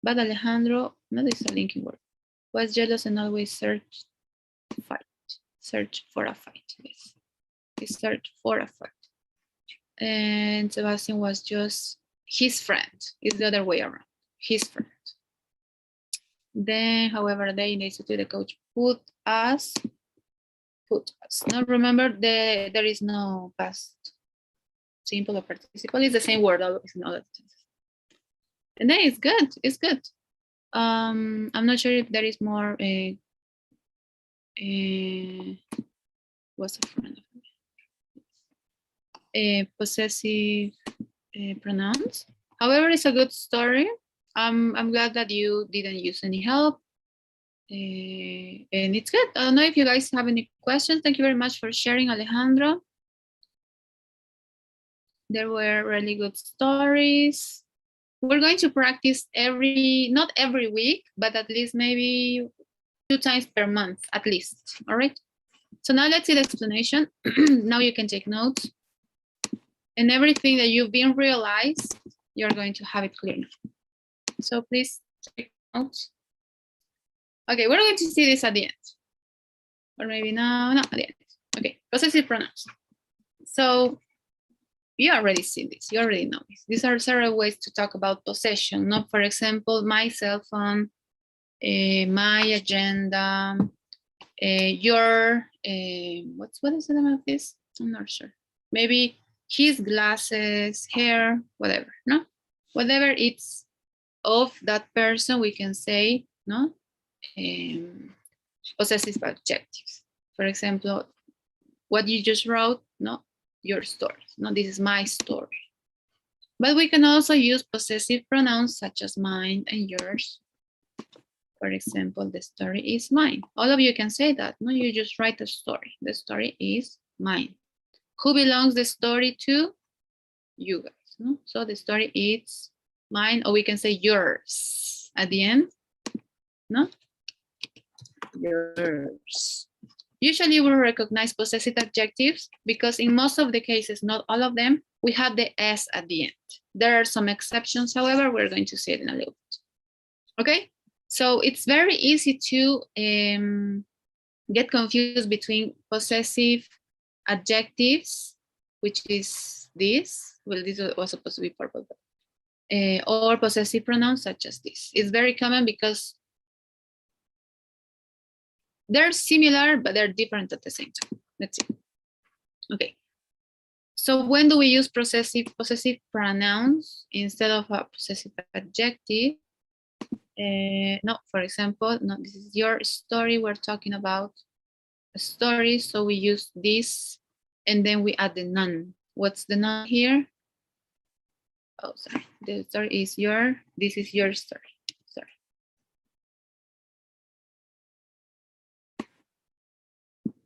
But Alejandro, no, this is a linking word, was jealous and always search for a fight. Yes, he searched for a fight. And Sebastian was just his friend. It's the other way around, his friend. Then, however, they needed to the coach put us. Now remember, there is no past simple or participle. It's the same word always in all of the tenses. And then it's good. It's good. I'm not sure if there is more. What's a friend? Possessive pronouns. However, it's a good story. I'm glad that you didn't use any help. And it's good. I don't know if you guys have any questions. Thank you very much for sharing, Alejandro. There were really good stories. We're going to practice not every week, but at least maybe 2 times per month, at least. All right. So now let's see the explanation. Now you can take notes. And everything that you've been realized, you're going to have it clear now. So please take notes. Okay, we're going to see this at the end. Or maybe no, at the end. Okay, possessive pronouns. So you already see this, you already know this. These are several ways to talk about possession. No? For example, my cell phone, my agenda, your, what is the name of this? I'm not sure. Maybe his glasses, hair, whatever, no? Whatever it's of that person, we can say, no? Possessive adjectives. For example, what you just wrote, no? Your story. No, this is my story. But we can also use possessive pronouns such as mine and yours. For example, the story is mine. All of you can say that. No, you just write a story. The story is mine. Who belongs the story to? You guys. No? So the story is mine, or we can say yours at the end. No? Yours. Usually we recognize possessive adjectives because in most of the cases, not all of them, we have the S at the end. There are some exceptions, however, we're going to see it in a little bit. Okay, so it's very easy to get confused between possessive adjectives, which is this. Well, this was supposed to be purple, but, or possessive pronouns such as this. It's very common because they're similar, but they're different at the same time. Let's see. Okay. So when do we use possessive pronouns instead of a possessive adjective? No, for example, no, this is your story. We're talking about a story. So we use this and then we add the none. What's the none here? Oh, sorry. The story is this is your story. Sorry.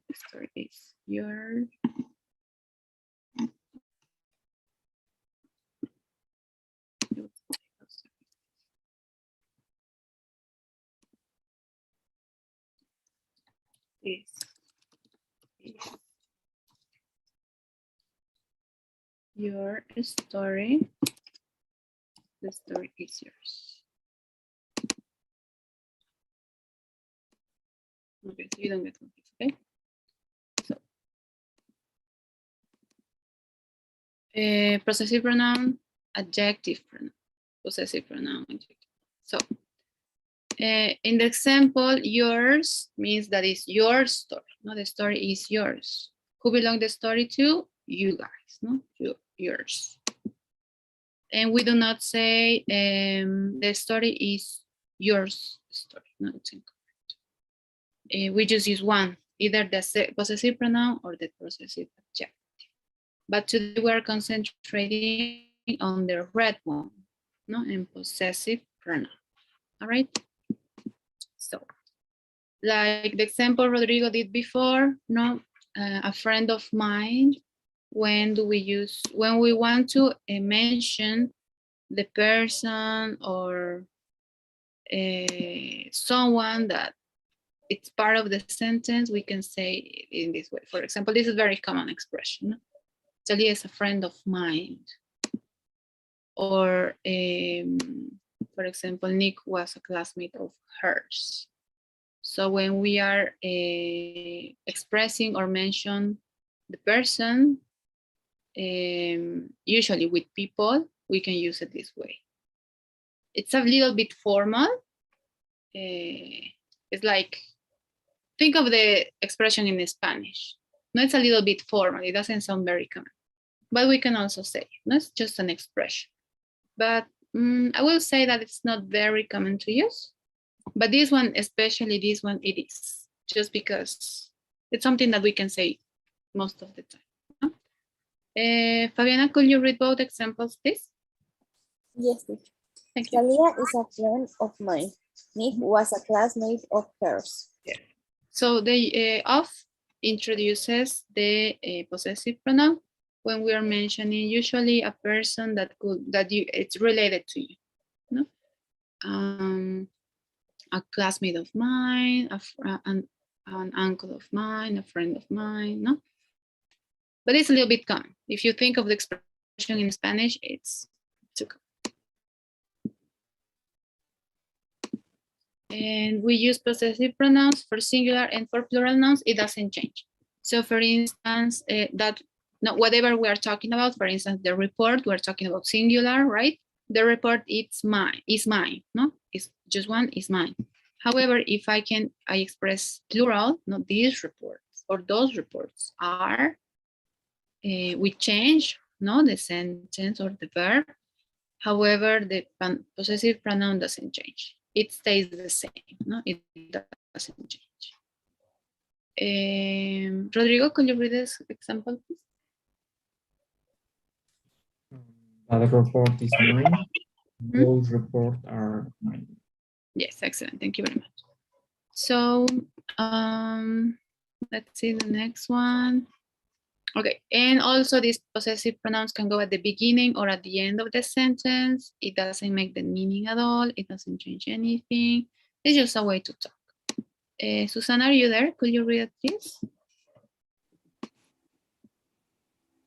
The story is your. This is your story. The story is yours. Okay, so you don't get confused, okay? So, possessive pronoun, adjective pronoun, possessive pronoun, adjective. So, in the example, yours means that it's your story. No, the story is yours. Who belong the story to? You guys. No, yours. And we do not say the story is yours story. No, it's incorrect. We just use one, either the possessive pronoun or the possessive adjective. But today we are concentrating on the red one, no, and possessive pronoun. All right. So, like the example Rodrigo did before, no, a friend of mine. When we want to mention the person or someone that it's part of the sentence, we can say in this way. For example, this is a very common expression. Sally is a friend of mine. Or, for example, Nick was a classmate of hers. So when we are expressing or mention the person, usually with people, we can use it this way. It's a little bit formal. It's like, think of the expression in Spanish. No, it's a little bit formal. It doesn't sound very common. but we can also say, no, it's just an expression. But I will say that it's not very common to use. But this one, especially this one, it is. Just because it's something that we can say most of the time. No? Fabiana, could you read both examples, please? Yes, teacher. Thank you. Talia is a friend of mine. Nick was a classmate of hers. So the of introduces the possessive pronoun when we are mentioning usually a person that it's related to you. No? A classmate of mine, an uncle of mine, a friend of mine, no? But it's a little bit common. If you think of the expression in Spanish, it's too common. And we use possessive pronouns for singular and for plural nouns, it doesn't change. So for instance, whatever we are talking about, for instance, the report, we're talking about singular, right? The report is mine, no? It's just one, is mine. However, if I express plural, no, these reports or those reports are, we change, no, the sentence or the verb. However, the possessive pronoun doesn't change. It stays the same, no, it doesn't change. Rodrigo, could you read this example, please? That report is mine. Those reports are mine. Yes, excellent. Thank you very much. So let's see the next one. Okay, and also these possessive pronouns can go at the beginning or at the end of the sentence. It doesn't make the meaning at all. It doesn't change anything. It's just a way to talk. Susanna, are you there? Could you read it, please?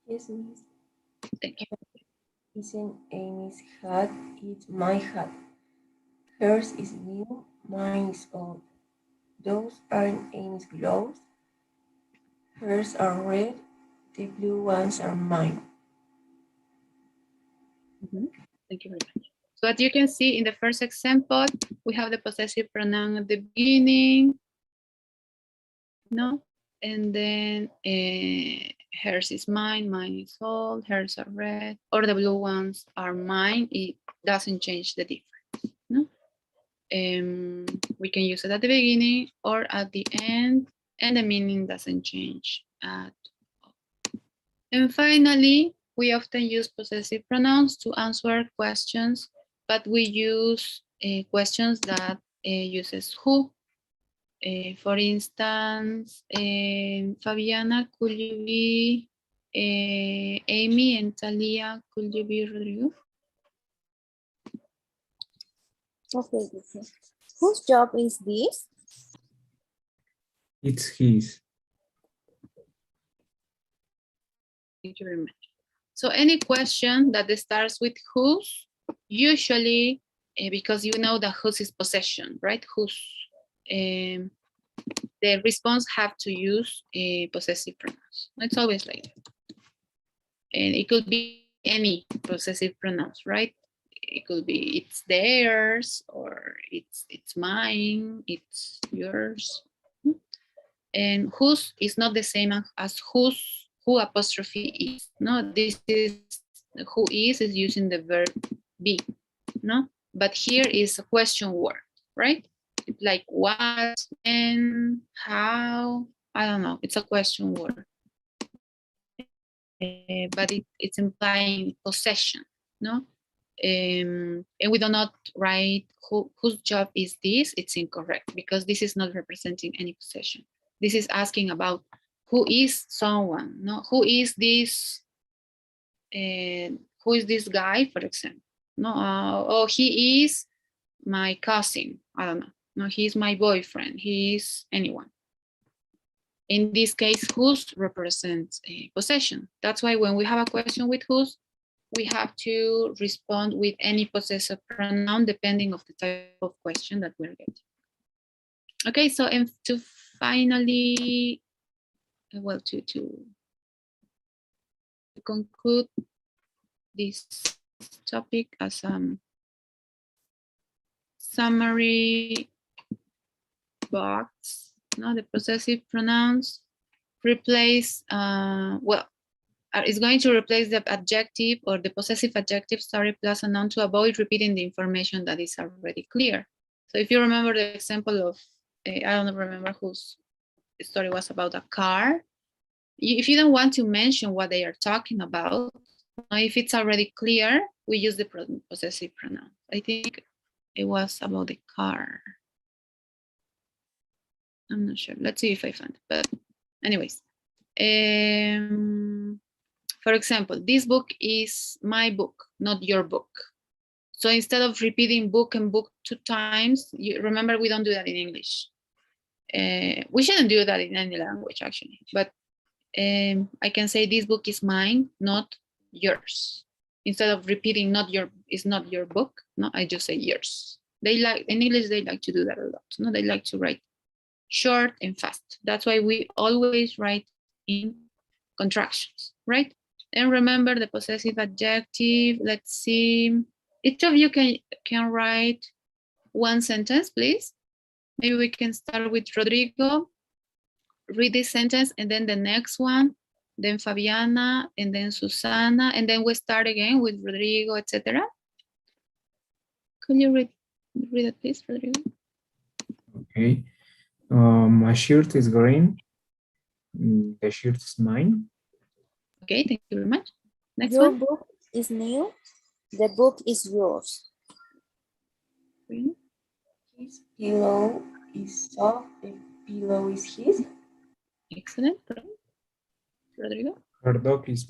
Yes, miss. Thank you. Isn't Amy's hat? It's my hat. Hers is new, mine is old. Those aren't Amy's gloves. Hers are red, the blue ones are mine. Thank you very much. So as you can see in the first example, we have the possessive pronoun at the beginning, no? And then hers is mine, mine is old, hers are red, or the blue ones are mine. It doesn't change the difference, no? We can use it at the beginning or at the end, and the meaning doesn't change at all. And finally, we often use possessive pronouns to answer questions, but we use questions that uses who. For instance, Fabiana, could you be Amy, and Talia, could you be Rodrigo? Okay, teacher. Whose job is this? It's his. Thank you very much. So any question that starts with whose, usually, because you know that whose is possession, right? Whose, the response have to use possessive pronouns. It's always like that. And it could be any possessive pronouns, right? It could be it's theirs, or it's mine, it's yours. And whose is not the same as who apostrophe is. No, this is who is using the verb be. No, but here is a question word, right? Like what, when, how, I don't know. It's a question word. But it's implying possession, no? And we do not write whose job is this. This incorrect because this is not representing any possession. This is asking about who is someone, no? Who is this guy, for example? No, oh, he is my cousin. I don't know. No, he's my boyfriend. He is anyone. In this case, whose represents a possession. That's why when we have a question with whose, we have to respond with any possessive pronoun depending of the type of question that we're getting. Okay, so and to finally, well, to conclude this topic as summary box, no, the possessive pronouns replace, well, is going to replace the adjective or the possessive adjective, sorry, plus a noun to avoid repeating the information that is already clear. So if you remember the example of, I don't remember whose story was about a car. If you don't want to mention what they are talking about, if it's already clear, we use the possessive pronoun. I think it was about the car. I'm not sure. Let's see if I find it. But anyways, for example, this book is my book, not your book. So instead of repeating book and book 2 times, you remember we don't do that in English. We shouldn't do that in any language actually, but I can say this book is mine, not yours. Instead of repeating it's not your book, no, I just say yours. They like, in English, they like to do that a lot. No, they like to write short and fast. That's why we always write in contractions, right? And remember the possessive adjective. Let's see. Each of you can write one sentence, please. Maybe we can start with Rodrigo. Read this sentence and then the next one, then Fabiana, and then Susana, and then we start again with Rodrigo, etc. Could you read it, please, Rodrigo? Okay. My shirt is green. The shirt is mine. Okay, thank you very much. Next Your one. book is new. The book is yours. Green. His pillow is soft. The pillow is his. Excellent. Rodrigo. Her dog is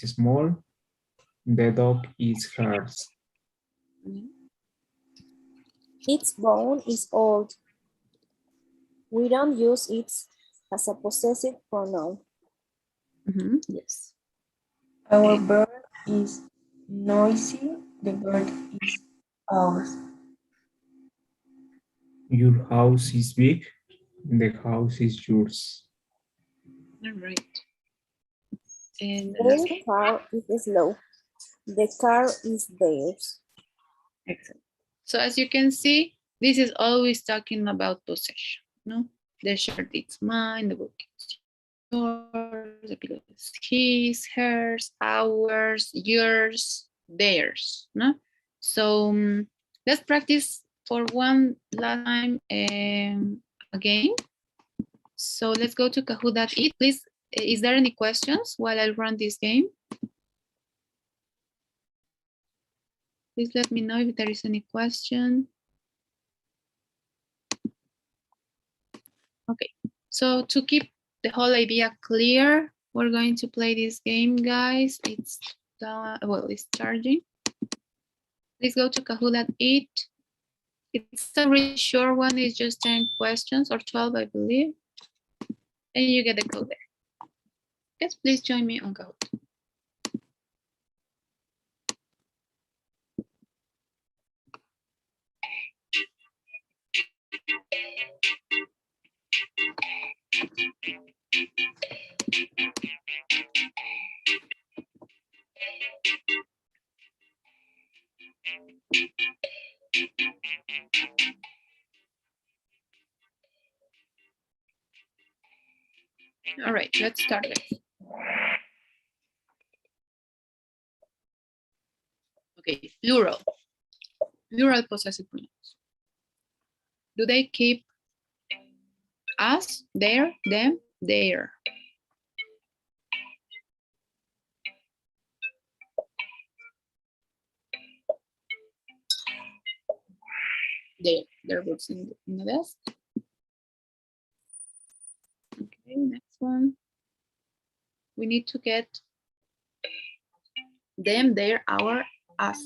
small. The dog is hers. Its bone is old. We don't use it as a possessive pronoun. Yes. Our bird is noisy. The bird is ours. Your house is big. The house is yours. All right. And the Their last one. car is slow. The car is theirs. Excellent. So as you can see, this is always talking about possession. No, the shirt is mine, the book is yours, the pillow is his, hers, ours, yours, theirs. No, so let's practice for one last time again. So let's go to Kahoot.it. Please, is there any questions while I run this game? Please let me know if there is any question. Okay, so to keep the whole idea clear, we're going to play this game, guys. It's it's charging. Please go to Kahoot.it. It's a really short one. It's just 10 questions or 12, I believe. And you get the code there. Yes, please join me on Kahoot. All right, let's start this. Okay, plural. Plural possessive pronouns. Do they keep us, their, them, their? Their books in the desk. Okay, next one. We need to get them, their, our, us.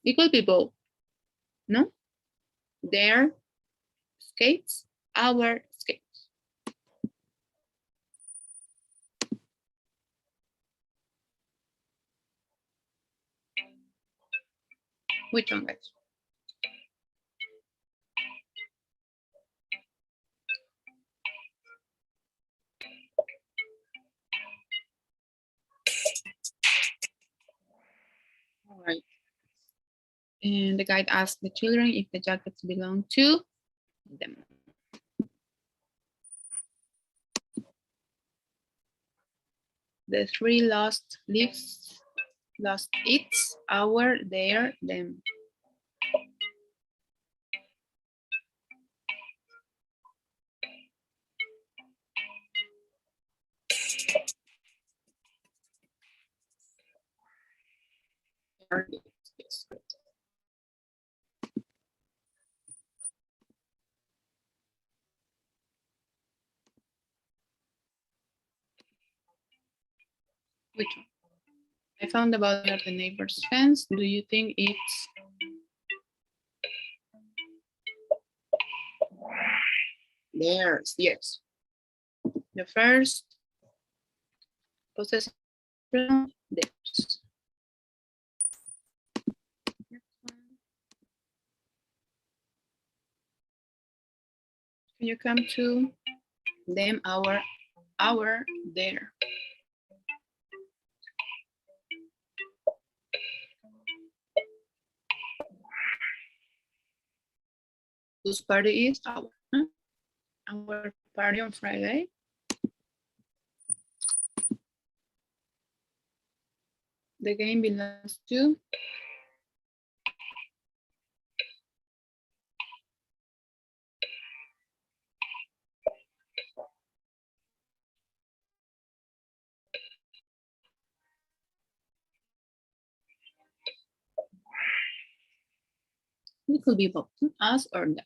It could be both, no? Their skates, our skates. Which one, guys? All right. And the guide asked the children if the jackets belong to them. The three lost leaves, lost its, our, their, them. Which one? I found about the neighbor's fence. Do you think it's theirs? Yes. The first possessive pronoun, theirs. Can you come to them, our, their? Whose party is our? Huh? Our party on Friday. The game belongs to it could be both us or them.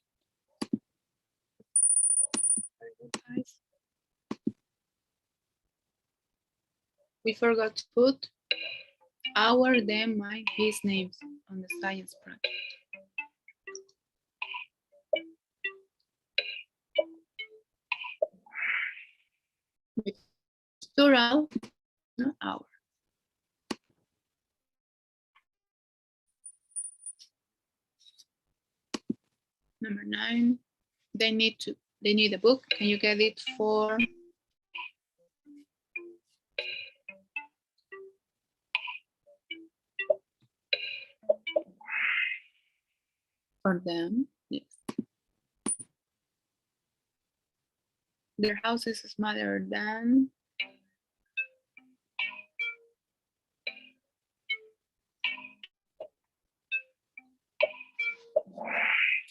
We forgot to put our, them, mine, his names on the science project. It's plural, not our. Number 9, they need a book. Can you get it for them? Yes. Their house is smaller than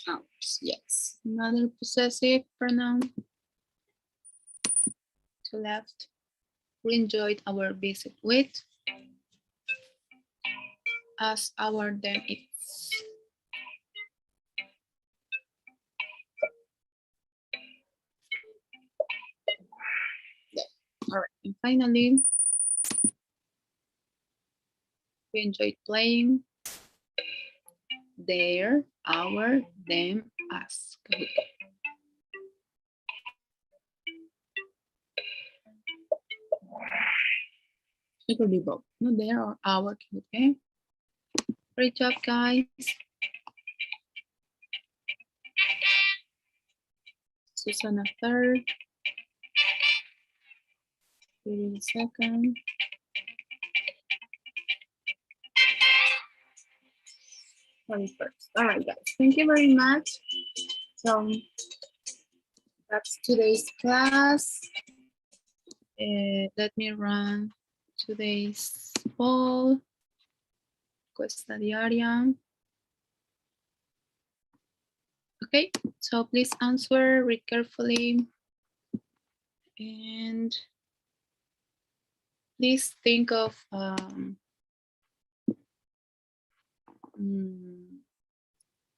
ours. Yes. Another possessive pronoun. To left. We enjoyed our visit with. As our, them, it's. Yeah. All right. And finally, we enjoyed playing. Their, our, them, us. It could be both, not their or our. Okay. Great job, guys. Susanna third. Really second. First. All right, guys. Thank you very much. So that's today's class. Let me run today's poll. Cuesta diaria. Okay, so please answer, read carefully, and please think of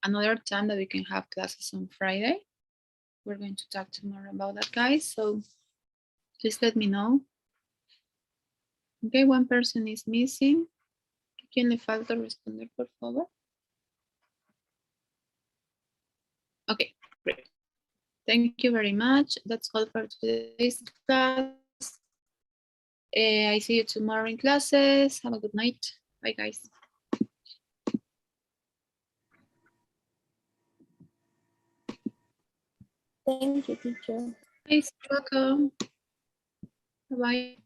another time that we can have classes on Friday. We're going to talk tomorrow about that, guys. So please let me know. Okay, one person is missing. ¿Quién le falta responder, por favor? Okay, great. Thank you very much. That's all for today's class. I see you tomorrow in classes. Have a good night. Bye, guys. Thank you, teacher. You're welcome. Bye-bye.